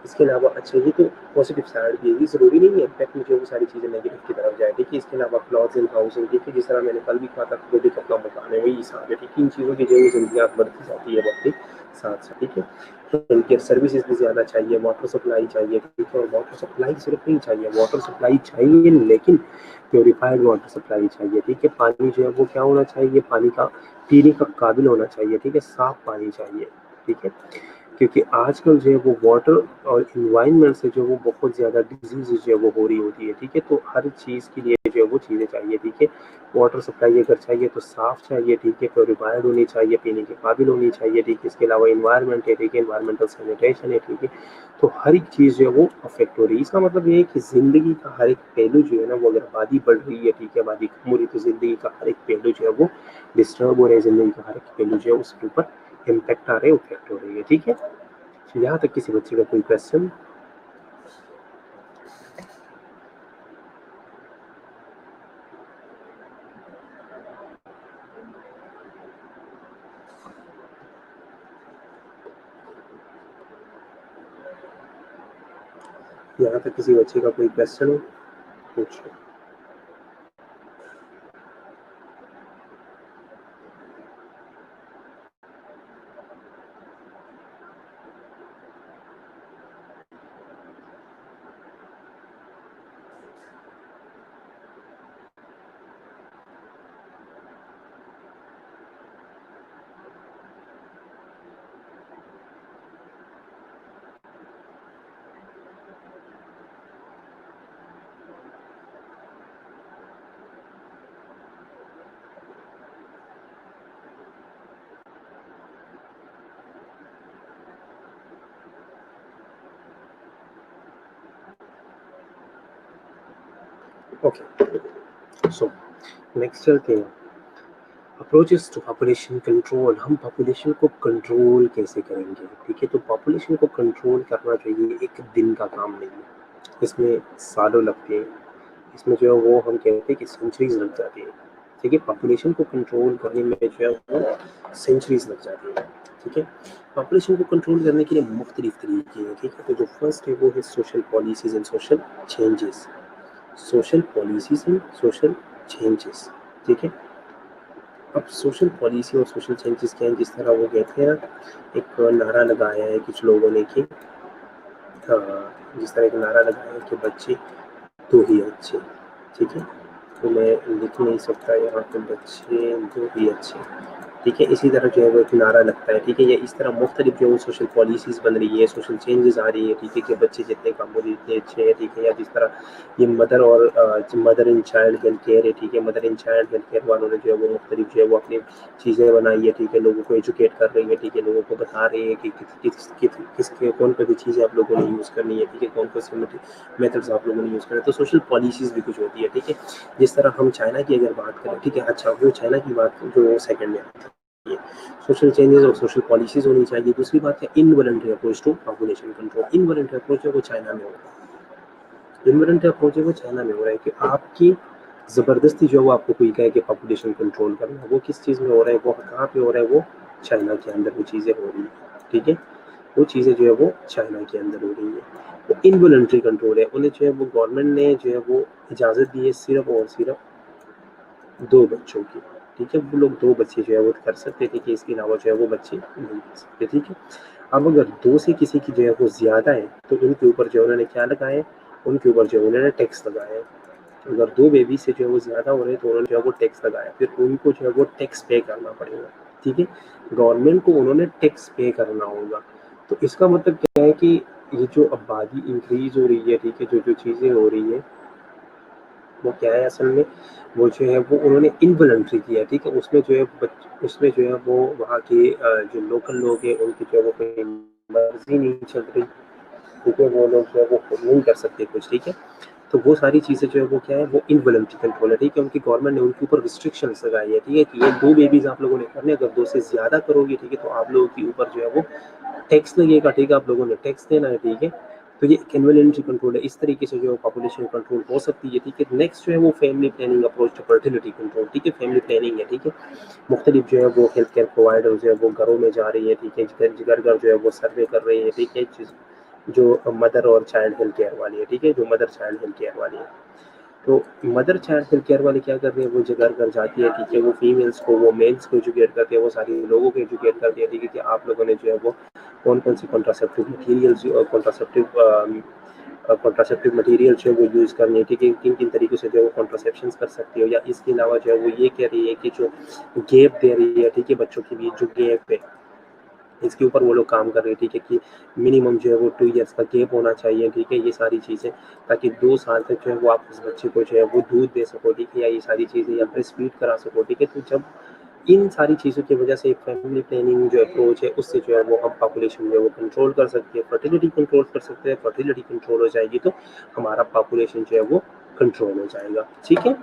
इसके अलावा अच्छा ये तो पॉजिटिव साइड भी है, ये ज़रूरी नहीं है इम्पैक्ट में जो वो सारी चीज़ें नेगेटिव की तरफ जाए, ठीक है। इसके अलावा क्लॉथ्स एंड हाउसिंग, ठीक है, जिस तरह मैंने कल भी कहा था जो भी कपड़ा मकान है वही हिसाब है, ठीक है। इन चीज़ों की जो है ज़रूरियात बढ़ती जाती है वक्त के साथ साथ, ठीक है। हेल्थ केयर सर्विसेज भी ज़्यादा चाहिए, वाटर सप्लाई चाहिए, ठीक है। और वाटर सप्लाई सिर्फ नहीं चाहिए, वाटर सप्लाई चाहिए लेकिन प्योरीफाइड वाटर सप्लाई चाहिए, ठीक है। पानी जो है वो क्या होना चाहिए, पानी का पीने का काबिल होना चाहिए, ठीक है, साफ पानी चाहिए, ठीक है। क्योंकि आजकल जो है वो वाटर और इन्वायरमेंट से जो वो बहुत ज़्यादा डिजीज जो है वो हो रही होती है, ठीक है। तो हर चीज़ के लिए जो है वो चीज़ें चाहिए, ठीक है। वाटर सप्लाई अगर चाहिए तो साफ़ चाहिए, ठीक है, प्योरीफाइड होनी चाहिए, पीने के काबिल होनी चाहिए, ठीक है। इसके अलावा इन्वायरमेंट है, ठीक है, इन्वायरमेंटल सैनिटेशन है, ठीक है। तो हर एक चीज़ जो है वो अफेक्ट हो रही है। इसका मतलब ये है कि ज़िंदगी का हर एक पहलू जो है ना वो अगर आबादी बढ़ रही है, ठीक है, आबादी कम हो रही है, तो ज़िंदगी का हर एक पहलू जो है वो डिस्टर्ब हो रहा है, ज़िंदगी का हर एक पहलू जो है उसके ऊपर इम्पैक्ट आ रहे हैं, इफेक्ट हो रही है, ठीक है। यहाँ तक किसी बच्चे का कोई क्वेश्चन? यहाँ तक किसी बच्चे का कोई क्वेश्चन हो, पूछो। ओके, सो नेक्स्ट चलते हैं अप्रोचेस टू पॉपुलेशन कंट्रोल। हम पॉपुलेशन को कंट्रोल कैसे करेंगे, ठीक है। तो पॉपुलेशन को कंट्रोल करना जो ये एक दिन का काम नहीं है, इसमें सालों लगते हैं, इसमें जो है वो हम कहते हैं कि सेंचुरीज लग जाती है, ठीक है। पॉपुलेशन को कंट्रोल करने में जो है वो सेंचुरीज लग जाती है, ठीक है। पॉपुलेशन को कंट्रोल करने के लिए मुख्तलिफ तरीके हैं, ठीक है। तो जो फर्स्ट है वो है social policies and social changes. Social policies and social changes, ठीक है। अब सोशल पॉलिसी और सोशल चेंजेस क्या है, जिस तरह वो कहते हैं ना, एक नारा लगाया है कुछ लोगों ने कि जिस तरह एक नारा लगाया है कि बच्चे दो ही अच्छे, ठीक है। तो मैं लिख नहीं सकता यहाँ पे, बच्चे दो ही अच्छे, ठीक है। इसी तरह जो है वो एक नारा लगता है, ठीक है। या इस तरह मुख्तलिफ जो है वो सोशल पॉलिसीज़ बन रही है, सोशल चेंजेस आ रही है, ठीक है, कि बच्चे जितने कम हो जितने अच्छे हैं, ठीक है। या जिस तरह ये मदर और mother in child health care है, ठीक है। Mother in child health care वालों ने जो है वो मुख्तलिफ जो है वो अपनी चीज़ें बनाई है, ठीक है। लोगों को एजुकेट कर रही है, ठीक है। लोगों को बता रही है कि किसके कौन सी चीज़ें आप लोगों ने यूज़ करनी है, ठीक है। कौन कौन से मेथड्स आप लोगों ने यूज़ करना है। तो सोशल पॉलिसीज़ भी कुछ होती है, ठीक है। जिस तरह हम चाइना की अगर बात करें, ठीक है। अच्छा, वो चाइना की बात जो सेकंड में आती है, सोशल चेंजेस और सोशल पॉलिसीज होनी चाहिए। दूसरी बात है involuntary approach to population control. Involuntary approach है वो चाइना में हो रहा है, इनवॉलंटरी अप्रोच है वो चाइना में हो रहा है कि आपकी ज़बरदस्ती जो है वो आपको कोई कहे कि पॉपुलेशन कंट्रोल करना है। वो किस चीज़ में हो रहा है, वो कहाँ पे हो रहा है, वो चाइना के अंदर वो चीज़ें हो रही है, ठीक है। वो चीज़ें जो है वो चाइना के अंदर हो रही है। वो इनवॉलंटरी कंट्रोल है, उन्हें जो है वो गवर्नमेंट ने जो है वो इजाज़त दी है सिर्फ और सिर्फ 2 बच्चों की, ठीक है। वो लोग 2 बच्चे जो है वो कर सकते थे कि इसके अलावा जो है वो बच्चे नहीं कर सकते, ठीक है। अब अगर 2 से किसी की जो है वो ज़्यादा है तो उनके ऊपर जो है उन्होंने क्या लगाया है, उनके ऊपर जो है उन्होंने टैक्स लगाया है। अगर 2 बेबी से जो है वो ज़्यादा हो रहे हैं तो उन्होंने जो है वो टैक्स लगाया, फिर उनको जो है वो टैक्स पे करना पड़ेगा, ठीक है। गवर्नमेंट को उन्होंने टैक्स पे करना होगा। तो इसका मतलब क्या है कि ये जो आबादी इंक्रीज़ हो रही है, ठीक है, जो चीज़ें हो रही है वो क्या है असल में, वो जो है वो उन्होंने इनवॉलंटरी किया, ठीक है। उसमें जो है उसमें जो है वो वहाँ के जो लोकल लोग हैं उनकी जो है वो कोई मर्जी नहीं चल रही, ठीक है। वो लोग जो है वो नहीं कर सकते कुछ, ठीक है। तो वो सारी चीज़ें जो है वो क्या है, वो इनवॉलंटरी कंट्रोल है, ठीक है। उनकी गवर्नमेंट ने उनके ऊपर रिस्ट्रिक्शंस लगाई है, ठीक है, कि ये 2 बेबीज़ आप लोगों ने करने, अगर 2 से ज़्यादा करोगे, ठीक है, तो आप लोगों के ऊपर जो है वो टैक्स लगेगा, ठीक है। आप लोगों ने टैक्स देना है, ठीक है। तो ये इन्वेलेंट्री कंट्रोल है, इस तरीके से जो है पॉपुलेशन कंट्रोल हो सकती है, ठीक है। नेक्स्ट जो है वो family planning approach to fertility control, ठीक है। फैमिली प्लानिंग है, ठीक है। मुख्तलिफ जो है वो हेल्थ केयर प्रोवाइडर जो है वो घरों में जा रही है, ठीक है। घर घर जो है वो सर्वे कर रही है, ठीक है। जो मदर और चाइल्ड हेल्थ केयर वाली है, ठीक है, जो मदर चाइल्ड हेल्थ केयर वाली है। तो मदर चाइल्ड हेल्थ केयर वाले क्या कर रहे हैं, वो जो घर घर जाती है, ठीक है। वो फीमेल्स को, वो मेल्स को एजुकेट करते हैं, वो सारे लोगों को एजुकेट करते हैं, ठीक है, कि आप लोगों ने जो है वो कौन कौन सी कॉन्ट्रासेप्टिव मटीरियल्स और कॉन्ट्रासेप्टिव मटीरियल जो है वो यूज़ करनी है, ठीक है। किन किन तरीक़ों से जो है वो कॉन्ट्रासेप्शन कर सकती हो। या इसके अलावा जो है वो ये कह रही है कि जो गैप दे रही है, ठीक है, बच्चों के बीच जो गैप है, इसके ऊपर वो लोग काम कर रहे हैं, ठीक है, कि मिनिमम जो है वो 2 ईयर्स का गैप होना चाहिए, ठीक है। ये सारी चीज़ें, ताकि 2 साल तक जो है वो आप उस बच्चे को जो है वो दूध दे सको, ठीक है, या ये सारी चीज़ें, या ब्रेस्ट फीड करा सको, ठीक है। तो जब इन सारी चीज़ों की वजह से एक फैमिली प्लानिंग जो अप्रोच है, उससे जो है वो हम पॉपुलेशन जो है वो कंट्रोल कर सकते हैं, फर्टिलिटी कंट्रोल कर सकते हैं। फर्टिलिटी कंट्रोल हो जाएगी तो हमारा पॉपुलेशन जो है वो कंट्रोल हो जाएगा, ठीक है।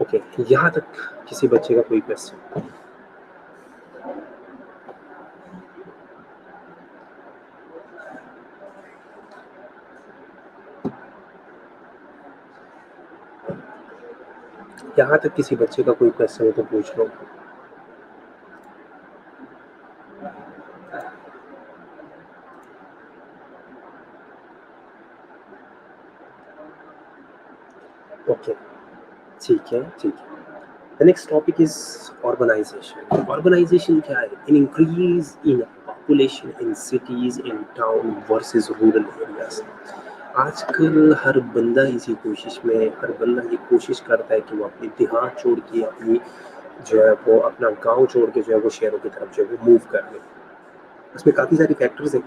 ओके, यहाँ तक किसी बच्चे का कोई क्वेश्चन? यहाँ तक किसी बच्चे का कोई क्वेश्चन है तो पूछ लो। ओके, ठीक है, ठीक है। The next topic is urbanization. Urbanization क्या है? An increase in population in cities and town versus rural areas. आजकल हर बंदा इसी कोशिश में, हर बंदा ये कोशिश करता है कि वो अपनी देहात छोड़ के, अपनी जो है वो अपना गांव छोड़ के जो है वो शहरों की तरफ जो है वो मूव कर ले। उसमें काफ़ी सारी फैक्टर्स हैं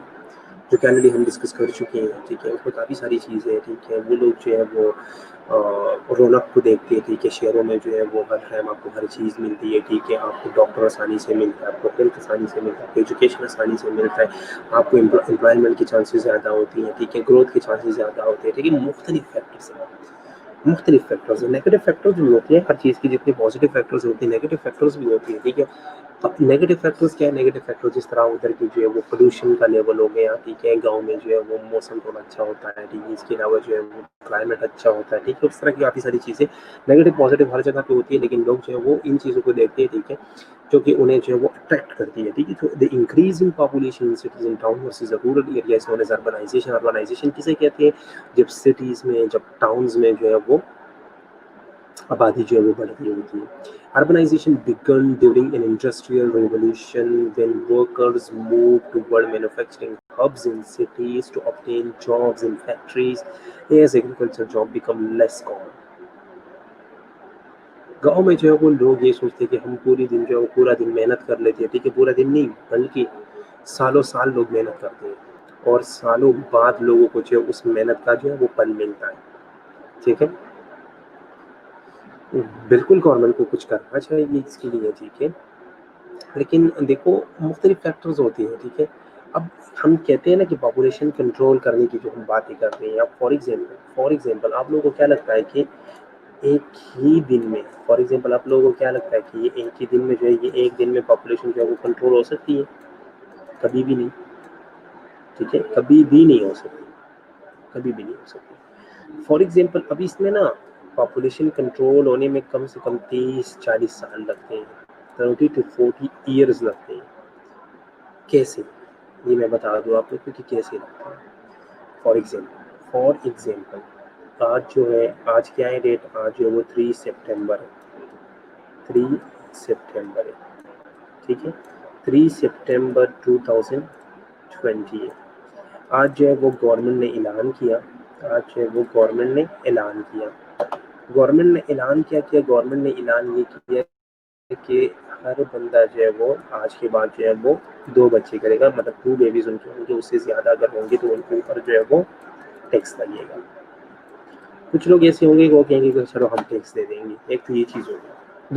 जो कि ऑलरेडी हम डिस्कस कर चुके हैं, ठीक है। उसमें काफ़ी सारी चीज़ें हैं, ठीक है। वो लोग जो है वो रौनक को देखते हैं, ठीक है। शहरों में जो है वो हर टाइम आपको हर चीज़ मिलती है, ठीक है। आपको डॉक्टर आसानी से मिलता है, आपको हेल्थ आसानी से मिलता है, आपको एजुकेशन आसानी से मिलता है, आपको एम्प्लॉयमेंट की चांसेस ज़्यादा होती हैं, ठीक है। ग्रोथ के चांसेस ज़्यादा होते हैं, ठीक है। मुख्तलिफ फैक्टर्स हैं। मुख्तलिफ फैक्टर्स हैं, नेगेटिव फैक्टर्स भी होती हैं, हर चीज़ की जितनी पॉजिटिव फैक्टर्स होती हैं नेगेटिव फैक्टर्स भी होती है, ठीक है। अब नेगेटिव फैक्टर्स क्या है, नेगेटिव फैक्टर जिस तरह उधर की जो है वो पोल्यूशन का लेवल हो गया, ठीक है, गाँव में जो है वो मौसम थोड़ा अच्छा होता है, ठीक है, इसके अलावा जो है वो क्लाइमेट अच्छा होता है, ठीक है, उस तरह की काफ़ी सारी चीज़ें नेगेटिव पॉजिटिव हर जगह पे होती है, लेकिन लोग जो है वो इन चीज़ों को देखते हैं, ठीक है, जो कि उन्हें जो है वो अट्रैक्ट करती है, ठीक है। तो the increase in population in cities in town versus the rural areas known as urbanization. Urbanization किसे कहते हैं, जब सिटीज़ में, जब टाउन्स में जो है वो आबादी जो है वो बढ़ रही होती है। Urbanization began during an industrial revolution when workers moved toward manufacturing hubs in cities to obtain jobs in factories as agriculture job become less common. गाँव में जो है वो लोग ये सोचते हैं कि हम पूरी दिन जो है वो पूरा दिन मेहनत कर लेते हैं, ठीक है, पूरा दिन नहीं बल्कि सालों साल लोग मेहनत करते हैं और सालों बाद लोगों को जो है उस मेहनत का जो है वो फल मिलता है, ठीक है। बिल्कुल गवर्नमेंट को कुछ करना चाहिए इसके लिए, ठीक है, लेकिन देखो मुख्तलिफ फैक्टर्स होती हैं, ठीक है। अब हम कहते हैं ना कि पॉपुलेशन कंट्रोल करने की जो हम बातें कर रहे हैं, अब फॉर एग्जांपल आप लोगों को क्या लगता है कि एक ही दिन में, फॉर एग्जांपल आप लोगों को क्या लगता है कि ये एक ही दिन में जो है ये एक दिन में पॉपुलेशन जो है वो कंट्रोल हो सकती है? कभी भी नहीं, ठीक है, कभी भी नहीं हो सकती, कभी भी नहीं हो सकती। फॉर एग्जांपल अभी इसमें ना पॉपुलेशन कंट्रोल होने में कम से कम 30-40 साल लगते हैं, 30 to 40 ईयर्स लगते हैं। कैसे, ये मैं बता दूँ आप लोग को कि कैसे लगता है। फॉर एग्जांपल आज जो है, आज क्या है डेट, आज जो है वो 3 सितंबर है, 3 सितंबर है, ठीक है, 3 सितंबर 2020 है। आज जो है वो गवर्नमेंट ने ऐलान किया, आज जो है वो गवर्नमेंट ने ऐलान किया, गवर्नमेंट ने ऐलान क्या किया, गवर्नमेंट ने ऐलान ये किया कि हर बंदा जो है वो आज के बाद जो है वो 2 बच्चे करेगा, मतलब 2 बेबीज उनके होंगे, उससे ज़्यादा अगर होंगे तो उनके ऊपर जो है वो टैक्स लगेगा। कुछ लोग ऐसे होंगे वो कहेंगे कि चलो हम टैक्स दे देंगे, एक तो ये चीज़ होगी।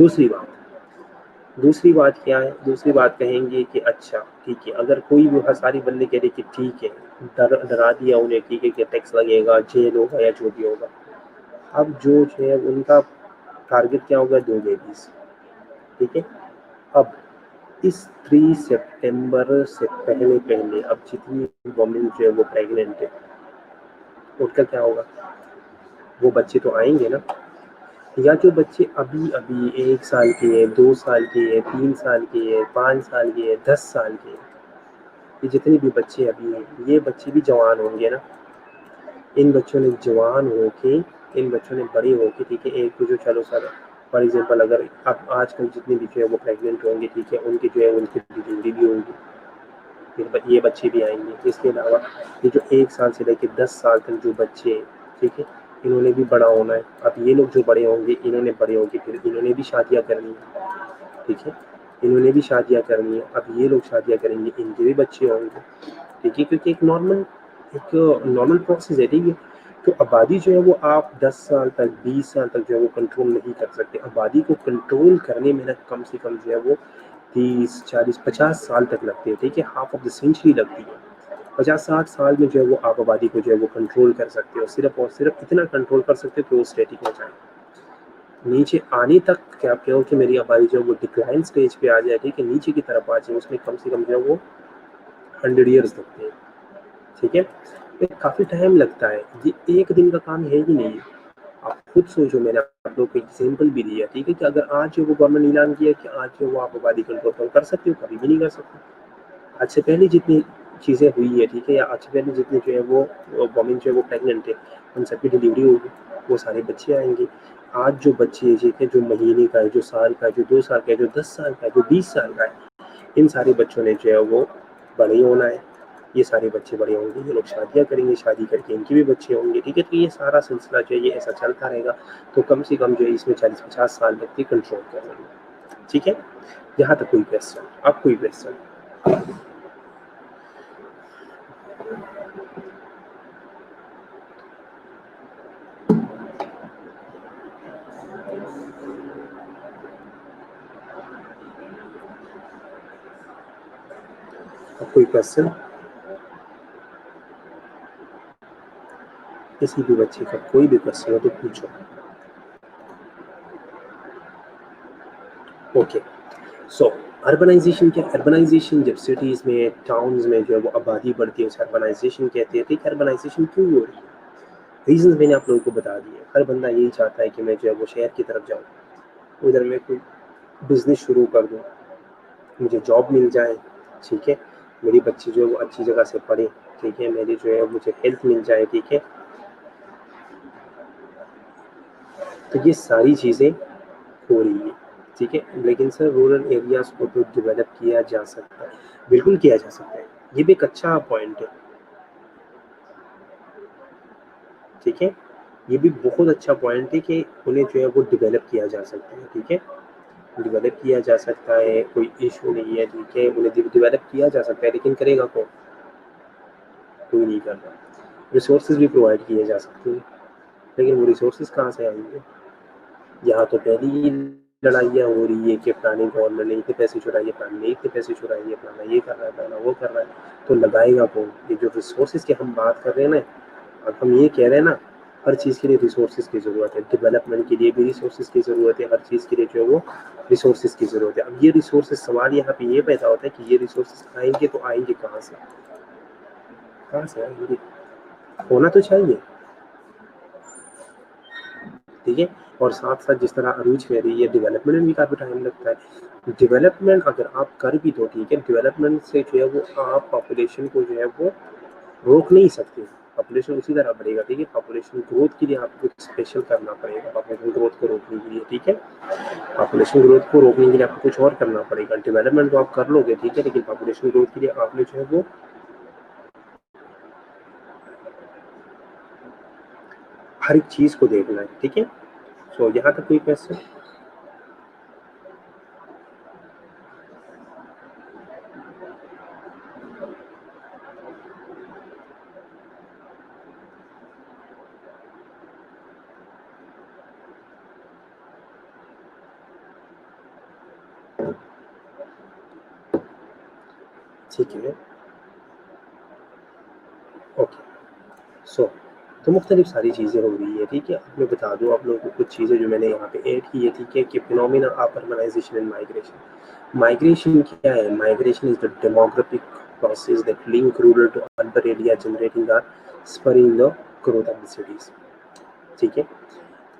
दूसरी बात क्या है, दूसरी बात कहेंगे कि अच्छा ठीक है, अगर कोई भी सारी बंदे कह रहे कि ठीक है, डरा दिया उन्हें, ठीक है कि टैक्स लगेगा, जेल होगा या जो भी होगा। अब जो है उनका टारगेट क्या होगा, 2 बेबीज, ठीक है। अब इस 3 सितंबर से पहले अब जितनी वुमेन जो है वो प्रेग्नेंट है उनका क्या होगा, वो बच्चे तो आएंगे ना, या जो बच्चे अभी अभी 1 साल के है, 2 साल के है, 3 साल के है, 5 साल के है, 10 साल के है, ये जितने भी बच्चे अभी हैं ये बच्चे भी जवान होंगे ना। इन बच्चों ने जवान होके, इन बच्चों ने बड़े होके, ठीक है, एक तो जो चलो सर फॉर एग्जांपल अगर अब आजकल जितने भी जो है वो प्रेग्नेंट होंगे, ठीक है, उनकी जो है उनकी डिलीवरी भी होगी, फिर ये बच्चे भी आएंगे। इसके अलावा ये जो 1 साल से लेकर 10 साल तक जो बच्चे हैं, ठीक है, इन्होंने भी बड़ा होना है। अब ये लोग जो बड़े होंगे, इन्होंने बड़े होंगे, फिर इन्होंने भी शादियाँ करनी है, ठीक है, इन्होंने भी शादियाँ करनी है। अब ये लोग शादियाँ करेंगे, इनके भी बच्चे होंगे, ठीक है, क्योंकि एक नॉर्मल प्रोसेस है, ठीक है। तो आबादी जो है वो आप 10 साल तक, 20 साल तक जो है वो कंट्रोल नहीं कर सकते। आबादी को कंट्रोल करने में ना कम से कम जो है वो 30-40-50 साल तक लगते हैं, ठीक है, हाफ ऑफ द सेंचुरी लगती है। 50-60 साल में जो है वो आप आबादी को जो है वो कंट्रोल कर सकते हो, सिर्फ और सिर्फ इतना कंट्रोल कर सकते हो कि वो स्टैटिक हो जाए। नीचे आने तक क्या आप कहो कि मेरी आबादी जो है वो डिक्लाइन स्टेज पे आ जाए, ठीक है, नीचे की तरफ आ जाए, उसमें कम से कम जो है वो 100 ईयर्स लगते हैं, ठीक है। तो काफ़ी टाइम लगता है, ये एक दिन का काम है ही नहीं। आप खुद सोचो, मैंने आप लोग को एग्जाम्पल भी दिया, ठीक है, कि अगर आज जो वो गवर्नमेंट ऐलान किया कि आज जो वो आप आबादी कंट्रोल कर सकते हो, कभी भी नहीं कर सकते। आज से पहले जितनी चीज़ें हुई है, ठीक है, या आज से पहले जितने जो है वो वोमेन जो है वो प्रेग्नेंट है, उन सबकी डिलीवरी होगी, वो सारे बच्चे आएंगे। आज जो बच्चे, ठीक है, जो महीने का है, जो साल का है, जो 2 साल का है, जो 10 साल का है, जो 20 साल का है, इन सारे बच्चों ने जो है वो बड़े ही होना है। ये सारे बच्चे बड़े होंगे, ये लोग शादियाँ करेंगे, शादी करके इनके भी बच्चे होंगे, ठीक है। तो ये सारा सिलसिला जो है ये ऐसा चलता रहेगा। तो कम से कम जो है इसमें 40-50 साल तक की कंट्रोल कर लेंगे, ठीक है। यहाँ तक कोई क्वेश्चन, अब कोई क्वेश्चन? अब कोई क्वेश्चन? किसी भी बच्चे का कोई भी क्वेश्चन हो तो पूछो। اوکے سو اربنائزیشن کیا؟ اربنائزیشن جب سٹیز میں ٹاؤنز میں جو ہے وہ آبادی بڑھتی ہے اسے اربنائزیشن کہتے ہیں. ٹھیک ہے، اربنائزیشن کیوں ہو رہی ہے؟ ریزنز میں نے آپ لوگوں کو بتا دیے. ہر بندہ یہی چاہتا ہے کہ میں جو ہے وہ شہر کی طرف جاؤں, ادھر میں کوئی بزنس شروع کر دوں, مجھے جاب مل جائے, ٹھیک ہے, میری بچی جو ہے وہ اچھی جگہ سے پڑھے, ٹھیک ہے, میری جو ہے مجھے ہیلتھ مل جائے, ٹھیک ہے. تو یہ ساری چیزیں ہو رہی ہیں, ٹھیک ہے. لیکن سر رورل ایریاز کو تو ڈیولپ کیا جا سکتا ہے, بالکل کیا جا سکتا ہے, یہ بھی ایک اچھا پوائنٹ ہے, ٹھیک ہے. یہ بھی بہت اچھا پوائنٹ ہے کہ انہیں جو ہے وہ ڈیولپ کیا جا سکتا ہے, ٹھیک ہے, ڈیولپ کیا جا سکتا ہے, کوئی ایشو نہیں ہے, ٹھیک ہے, انہیں ڈیولپ کیا جا سکتا ہے. لیکن کرے گا کون؟ کوئی نہیں کرتا. ریسورسز بھی پرووائڈ کیے جا سکتے ہیں, لیکن وہ ریسورسز کہاں سے آئیں گے؟ یہاں تو پہلی ہی لڑائیاں ہو رہی ہے کہ پرانی گورنمنٹ نے اتنے پیسے چرائیے, پرانی نے اتنے پیسے چرائیے, پرانا یہ کر رہا ہے, پرانا وہ کر رہا ہے, تو لگائے گا کون؟ یہ جو ریسورسز کی ہم بات کر رہے ہیں نا, اب ہم یہ کہہ رہے ہیں نا, ہر چیز کے لیے ریسورسز کی ضرورت ہے, ڈیولپمنٹ کے لیے بھی ریسورسز کی ضرورت ہے, ہر چیز کے لیے جو ہے وہ ریسورسز کی ضرورت ہے. اب یہ ریسورسز, سوال یہاں پہ یہ پیدا ہوتا ہے کہ یہ ریسورسز آئیں گے تو آئیں گے کہاں سے؟ کہاں سے آئیں گے؟ ہونا تو چاہیے, ٹھیک ہے. اور ساتھ ساتھ جس طرح عروج کہہ رہی ہے, ڈیولپمنٹ میں بھی کافی ٹائم لگتا ہے. ڈیولپمنٹ اگر آپ کر بھی دو, ٹھیک ہے, ڈیولپمنٹ سے جو ہے وہ آپ پاپولیشن کو جو ہے وہ روک نہیں سکتے. پاپولیشن اسی طرح بڑھے گا, ٹھیک ہے. پاپولیشن گروتھ کے لیے آپ کو کچھ اسپیشل کرنا پڑے گا, پاپولیشن گروتھ کو روکنے کے لیے, ٹھیک ہے. پاپولیشن گروتھ کو روکنے کے لیے آپ کو کچھ اور کرنا پڑے گا. ڈیولپمنٹ تو آپ کر لو گے, ٹھیک ہے, لیکن پاپولیشن گروتھ کے لیے آپ نے جو ہے وہ ہر ایک چیز کو دیکھنا ہے, ٹھیک ہے. سو یہاں تک کوئی کوشچن؟ ٹھیک ہے, اوکے. سو تو مختلف ساری چیزیں ہو رہی ہے, ٹھیک ہے. میں بتا دوں آپ لوگوں کو کچھ چیزیں جو میں نے یہاں پہ ایڈ کی ہے, ٹھیک ہے, کہ phenomena of urbanization and migration. Migration کیا ہے؟ Migration is the demographic process that link rural to urban area generating or spurring the growth of the cities, ٹھیک ہے.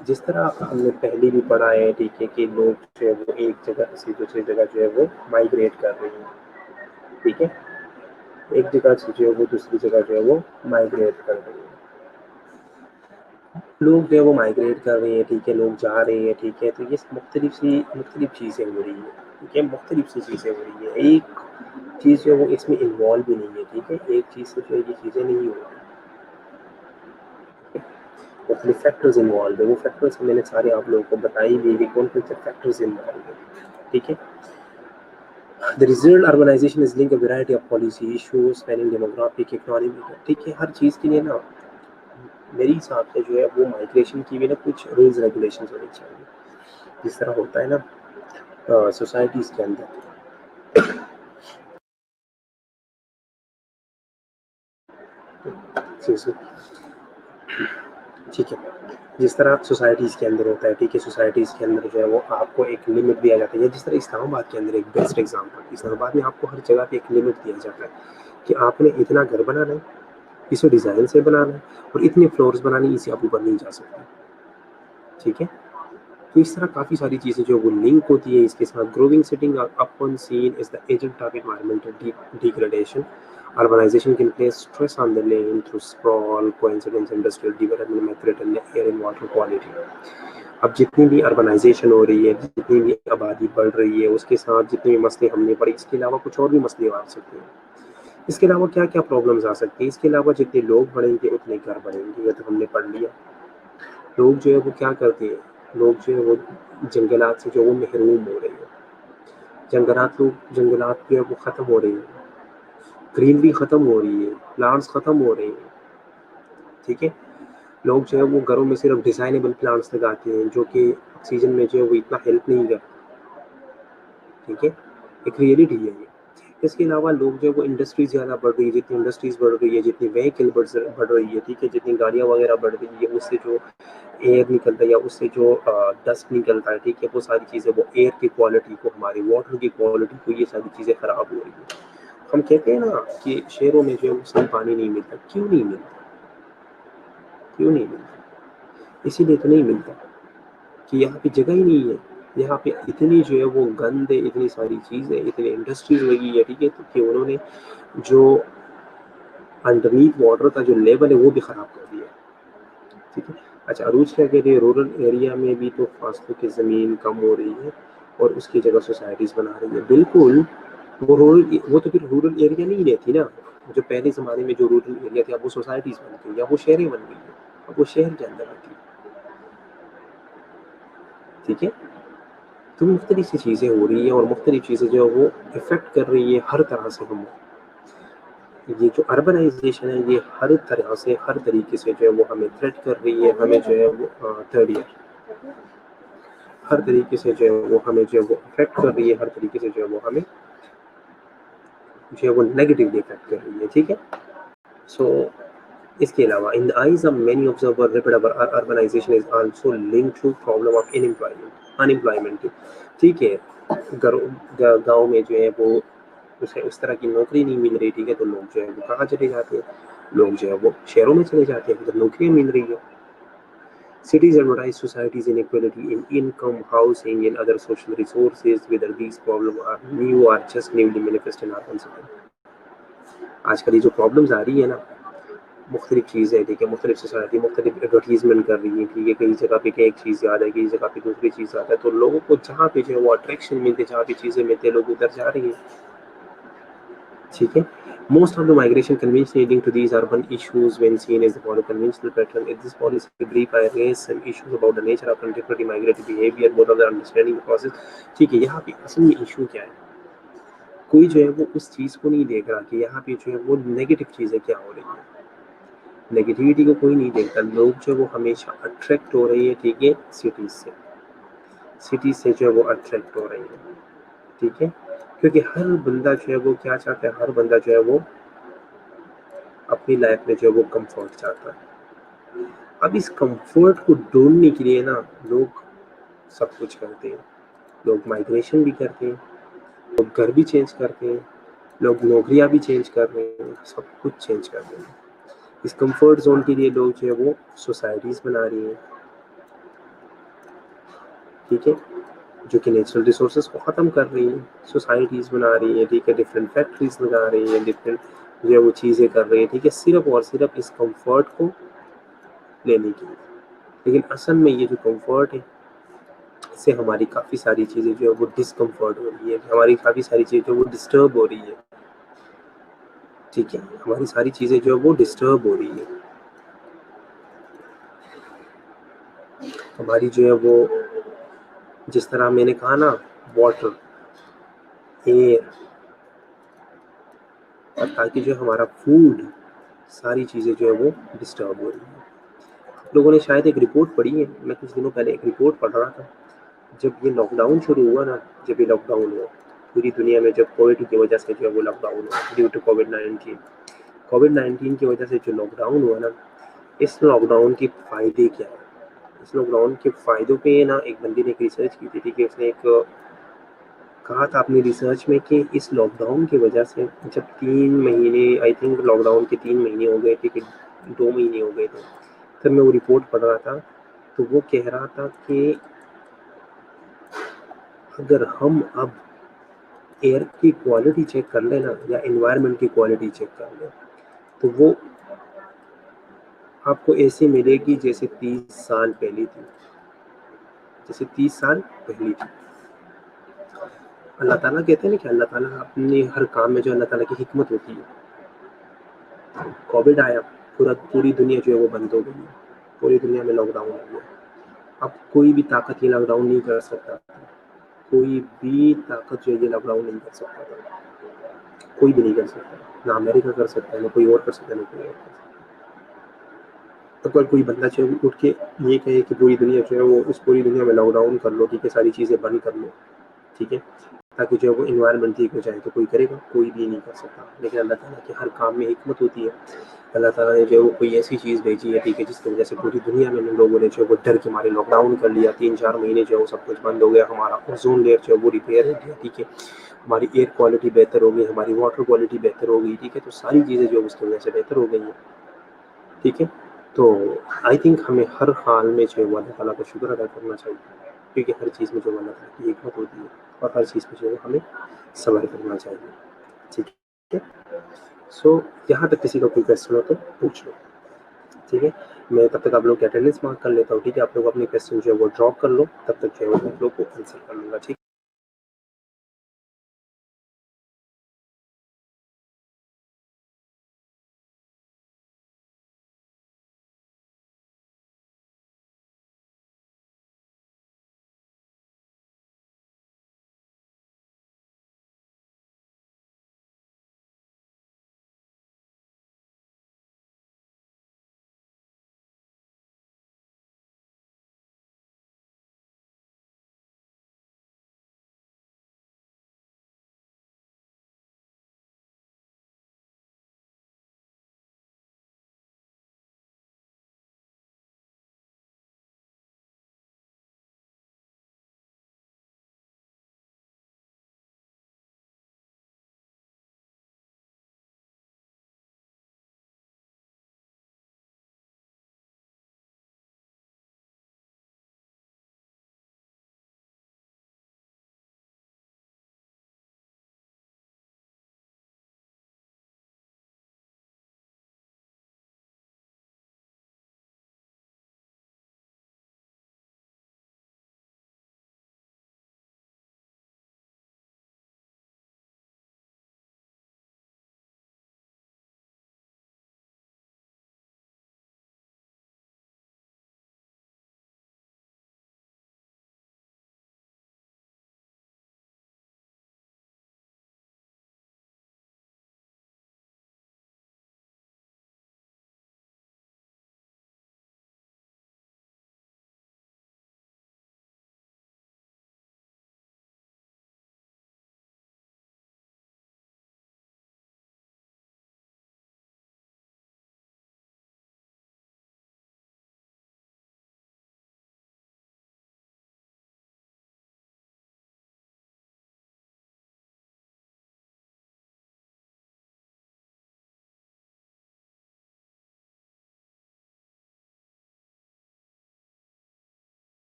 جس طرح ہم نے پہلے بھی پڑھا ہے, ٹھیک ہے, کہ لوگ جو ہے وہ ایک جگہ سے دوسری جگہ جو ہے وہ مائگریٹ کر رہے ہیں, ٹھیک ہے, ایک جگہ سے جو ہے وہ دوسری جگہ جو ہے وہ مائگریٹ کر رہے ہیں. لوگ جو ہے وہ مائگریٹ کر رہے ہیں, ٹھیک ہے, لوگ جا رہے ہیں, ٹھیک ہے. تو یہ مختلف چیزیں ہو رہی ہیں, ٹھیک ہے, مختلف سی چیزیں ہو رہی ہیں. ایک چیز جو ہے وہ اس میں انوالو بھی نہیں ہے, ٹھیک ہے, ایک چیز سے جو ہے یہ چیزیں نہیں ہو رہی. مختلف فیکٹرز انوالو ہے, وہ فیکٹرز میں نے سارے آپ لوگوں کو بتائی بھی کہ کون کون سے فیکٹرز انوالو ہیں, ٹھیک ہے. The result urbanization is linked a variety of policy issues spanning demographic, economic, ٹھیک ہے. ہر چیز کے لیے نا میری حساب سے جو ہے وہ مائگریشن کی بھی نا کچھ رولز ریگولیشنز ہونی چاہیے. جس طرح ہوتا ہے نا سوسائٹیز کے اندر, ٹھیک ہے, جس طرح سوسائٹیز کے اندر ہوتا ہے, ٹھیک ہے, سوسائٹیز کے اندر جو ہے وہ آپ کو ایک لمٹ دیا جاتا ہے. جس طرح اسلام آباد کے اندر ایک بیسٹ ایگزامپل, اسلام آباد میں آپ کو ہر جگہ پہ ایک لمٹ دیا جاتا ہے کہ آپ نے اتنا گھر بنانا ہے, اسے ڈیزائن سے بنانا ہے, اور اتنے فلورز بنانی, اسے آپ اوپر نہیں جا سکتے, ٹھیک ہے. تو اس طرح کافی ساری چیزیں جو وہ لنک ہوتی ہے اس کے ساتھ. گروونگ سٹنگ اپن سین is the agent of environmental degradation. Urbanization can place stress on the land through sprawl, coincidence, industrial development may threaten the air and water quality. اب جتنی بھی اربنائزیشن ہو رہی ہے, جتنی بھی آبادی بڑھ رہی ہے, اس کے ساتھ جتنے بھی مسئلے ہم نے پڑھے, اس کے علاوہ کچھ اور بھی مسئلے آ سکتے ہیں. اس کے علاوہ کیا کیا پرابلمز آ سکتی ہیں؟ اس کے علاوہ جتنے لوگ بڑھیں گے اتنے گھر بڑھیں گے, یہ تو ہم نے پڑھ لیا. لوگ جو ہے وہ کیا کرتے ہیں, لوگ جو ہے وہ جنگلات سے جو وہ محروم ہو رہے ہیں, جنگلات جو ہے وہ ختم ہو رہے ہیں, گرینری ختم ہو رہی ہے, پلانٹس ختم ہو رہے ہیں, ٹھیک ہے. لوگ جو ہے وہ گھروں میں صرف ڈیزائنیبل پلانٹس لگاتے ہیں جو کہ آکسیجن میں جو ہے وہ اتنا ہیلپ نہیں کرتا, ٹھیک ہے, ایک ریئلٹی ہے یہ. اس کے علاوہ لوگ جو ہے وہ انڈسٹریز زیادہ بڑھ رہی ہے, جتنی انڈسٹریز بڑھ رہی ہے, جتنی وہیکل بڑھ رہی ہے, ٹھیک ہے, جتنی گاڑیاں وغیرہ بڑھ رہی ہے, اس سے جو ایئر نکلتا ہے یا اس سے جو ڈسٹ نکلتا ہے، ٹھیک ہے، وہ ساری چیزیں وہ ایئر کی کوالٹی کو، ہماری واٹر کی کوالٹی کو، یہ ساری چیزیں خراب ہو رہی ہیں. ہم کہتے ہیں نا کہ شہروں میں جو ہے صحیح پانی نہیں ملتا. کیوں نہیں ملتا؟ کیوں نہیں ملتا؟ اسی لیے تو نہیں ملتا کہ یہاں پہ جگہ ہی نہیں ہے. یہاں پہ اتنی جو ہے وہ گند ہے، اتنی ساری چیزیں، اتنے انڈسٹریز لگی ہے، ٹھیک ہے، کہ انہوں نے جو انڈرنیتھ واٹر کا جو لیول ہے وہ بھی خراب کر دیا. ٹھیک ہے. اچھا، عروج کیا کہتے ہیں، رورل ایریا میں بھی تو فاصلوں کی زمین کم ہو رہی ہے اور اس کی جگہ سوسائٹیز بنا رہی ہے. بالکل، وہ تو پھر رورل ایریا نہیں رہتی نا. جو پہلے زمانے میں جو رورل ایریا تھے اب وہ سوسائٹیز بن گئی یا وہ شہریں بن گئی ہیں. اب وہ شہر کے اندر آتی ہے. ٹھیک ہے. تو مختلف سی چیزیں ہو رہی ہیں اور مختلف چیزیں جو ہے وہ افیکٹ کر رہی ہے ہر طرح سے. ہم یہ جو اربنائزیشن ہے یہ ہر طرح سے، ہر طریقے سے جو ہے وہ ہمیں تھریٹ کر رہی ہے. ہمیں جو ہے وہ ہر طریقے سے جو ہے وہ ہمیں جو ہے وہ افیکٹ کر رہی ہے. ہر طریقے سے جو ہے وہ ہمیں جو ہے وہ نیگیٹیولی افیکٹ کر رہی ہے. ٹھیک ہے. سو اس کے علاوہ ان the eyes of many observers rapid urbanization is also linked to problem of unemployment. ٹھیک ہے. گاؤں میں جو ہے وہ اسے اس طرح کی نوکری نہیں مل رہی. ٹھیک ہے. تو لوگ جو ہے وہ کہاں چلے جاتے ہیں؟ لوگ جو ہے وہ شہروں میں چلے جاتے ہیں جب نوکریاں مل رہی ہے. Cities advertise society's inequality in income, housing, and other social resources. Whether these problems are new or just newly manifest in urban cities. آج کل یہ جو پرابلمز آ رہی ہے نا، مختلف چیزیں، ٹھیک ہے، مختلف سوسائٹی مختلف ایڈورٹیزمنٹ کر رہی ہے. ٹھیک ہے. کئی جگہ پہ ایک چیز زیادہ ہے، کئی جگہ پہ دوسری چیز زیادہ ہے. تو لوگوں کو جہاں پہ جو ہے وہ اٹریکشن ملتے، جہاں پہ چیزیں ملتے، لوگ ادھر جا رہی ہیں. ٹھیک ہے. Most of the migration conventions leading to these urban issues when seen as the conventional pattern. In this policy brief, I raise some issues about the nature of contemporary migratory behavior, both of the understanding the process. ٹھیک ہے. یہاں پہ اصل میں issue کیا ہے؟ کوئی جو ہے وہ اس چیز کو نہیں دیکھ رہا کہ یہاں پہ جو ہے وہ نیگیٹو چیزیں کیا ہو رہی ہیں. نیگیٹیوٹی کو کوئی نہیں دیکھتا. لوگ جو ہے وہ ہمیشہ اٹریکٹ ہو رہی ہے. ٹھیک ہے. سٹیز سے جو ہے وہ اٹریکٹ ہو رہی ہے. ٹھیک ہے. کیونکہ ہر بندہ جو ہے وہ کیا چاہتا ہے؟ ہر بندہ جو ہے وہ اپنی لائف میں جو ہے وہ کمفرٹ چاہتا ہے. اب اس کمفرٹ کو ڈھونڈنے کے لیے نا لوگ سب کچھ کرتے ہیں. لوگ مائگریشن بھی کرتے ہیں، لوگ گھر بھی چینج کرتے ہیں، لوگ نوکریاں بھی چینج کر رہے ہیں، سب کچھ چینج کر رہے ہیں. اس کمفرٹ زون کے لیے لوگ جو ہے وہ سوسائٹیز بنا رہی ہیں. ٹھیک ہے. جو کہ نیچرل ریسورسز کو ختم کر رہی ہیں. سوسائٹیز بنا رہی ہیں. ٹھیک ہے. ڈفرینٹ فیکٹریز لگا رہی ہیں، ڈفرینٹ جو ہے وہ چیزیں کر رہی ہیں. ٹھیک ہے. صرف اور صرف اس کمفرٹ کو لینے کے لیے. لیکن اصل میں یہ جو کمفرٹ ہے اس سے ہماری کافی ساری چیزیں جو ہے وہ ڈسکمفرٹ ہو رہی ہے. ہماری کافی ساری چیزیں جو وہ ڈسٹرب ہو رہی ہے. ٹھیک ہے. ہماری ساری چیزیں جو ہے وہ ڈسٹرب ہو رہی ہے. ہماری جو ہے وہ جس طرح میں نے کہا نا، واٹر، ایئر، اور تاکہ جو ہمارا فوڈ، ساری چیزیں جو ہے وہ ڈسٹرب ہو رہی ہیں. لوگوں نے شاید ایک رپورٹ پڑھی ہے. میں کچھ دنوں پہلے ایک رپورٹ پڑھ رہا تھا. جب یہ لاک ڈاؤن شروع ہوا نا، جب یہ لاک ڈاؤن ہوا پوری دنیا میں، جب کووڈ کی وجہ سے جو ہے وہ لاک ڈاؤن ہوا ڈیو ٹو کووڈ-19 کی وجہ سے جو لاک ڈاؤن ہوا نا، اس لاک ڈاؤن کے فائدے کیا ہیں؟ اس لاک ڈاؤن کے فائدوں پہ نا ایک بندے نے ایک ریسرچ کی تھی کہ اس نے ایک کہا تھا اپنی ریسرچ میں کہ اس لاک ڈاؤن کی وجہ سے جب 3 مہینے، آئی تھنک لاک ڈاؤن کے 3 مہینے ہو گئے تھے کہ 2 مہینے ہو گئے تھے، پھر میں وہ رپورٹ پڑھ رہا تھا تو وہ کہہ رہا تھا کہ اگر ہم اب ایئر کی کوالٹی چیک کر لیں نا، یا انوائرمنٹ کی کوالٹی چیک کر لیں، تو وہ آپ کو ایسے ملے گی جیسے 30 سال پہلی تھی. جیسے 30 سال پہلی تھی. اللہ تعالیٰ کہتے ہیں نا کہ اللہ تعالیٰ اپنے ہر کام میں جو اللہ تعالیٰ کی حکمت ہوتی ہے. کووڈ آیا، پوری دنیا جو ہے وہ بند ہو گئی. پوری دنیا میں لاک ڈاؤن ہو گیا. اب کوئی بھی طاقت یہ لاک ڈاؤن نہیں کر سکتا. کوئی بھی طاقت جو ہے یہ لاک ڈاؤن نہیں کر سکتا تھا. کوئی بھی نہیں کر سکتا. نہ امریکہ کر سکتا ہے، نہ کوئی اور کر سکتا ہے، نہ کوئی اور کر سکتا ہے. اگر کوئی بندہ جو ہے اٹھ کے یہ کہے کہ پوری دنیا جو ہے وہ اس پوری دنیا میں لاک ڈاؤن کر لو، ٹھیک ہے، ساری چیزیں بند کر لو، ٹھیک ہے، ताकि जो है वो इन्वायरमेंट ठीक हो जाए। तो कोई करेगा? कोई भी नहीं कर सकता, लेकिन अल्लाह ताला की हर काम में हिकमत होती है। अल्लाह ताला ने जो है वो कोई ऐसी चीज़ भेजी है, ठीक है, जिसकी वजह से पूरी दुनिया में लोगों ने जो है वो डर के मारे लॉकडाउन कर लिया। 3-4 महीने जो है वो सब कुछ बंद हो गया, हमारा ओज़ोन लेयर जो है वो रिपेयर हो गया, ठीक है, हमारी एयर क्वालिटी बेहतर हो गई, हमारी वाटर क्वालिटी बेहतर हो गई, ठीक है, तो सारी चीज़ें जो है उसकी वजह से बेहतर हो गई हैं, ठीक है। तो आई थिंक हमें हर हाल में जो है वो अल्लाह ताला का शुक्र अदा करना चाहिए, क्योंकि हर चीज़ में जो है अल्लाह ताला की हिकमत होती है और हर चीज़ में जो है हमें सब्र करना चाहिए, ठीक है। सो यहाँ तक किसी का कोई क्वेश्चन हो तो पूछ लो, ठीक है। मैं तब तक आप लोग की अटेंडेंस मार्क कर लेता हूँ, ठीक है। आप लोग अपने क्वेश्चन जो है वो ड्रॉप कर लो, तब तक जो है मैं आप लोग को आंसर कर लूँगा, ठीक है।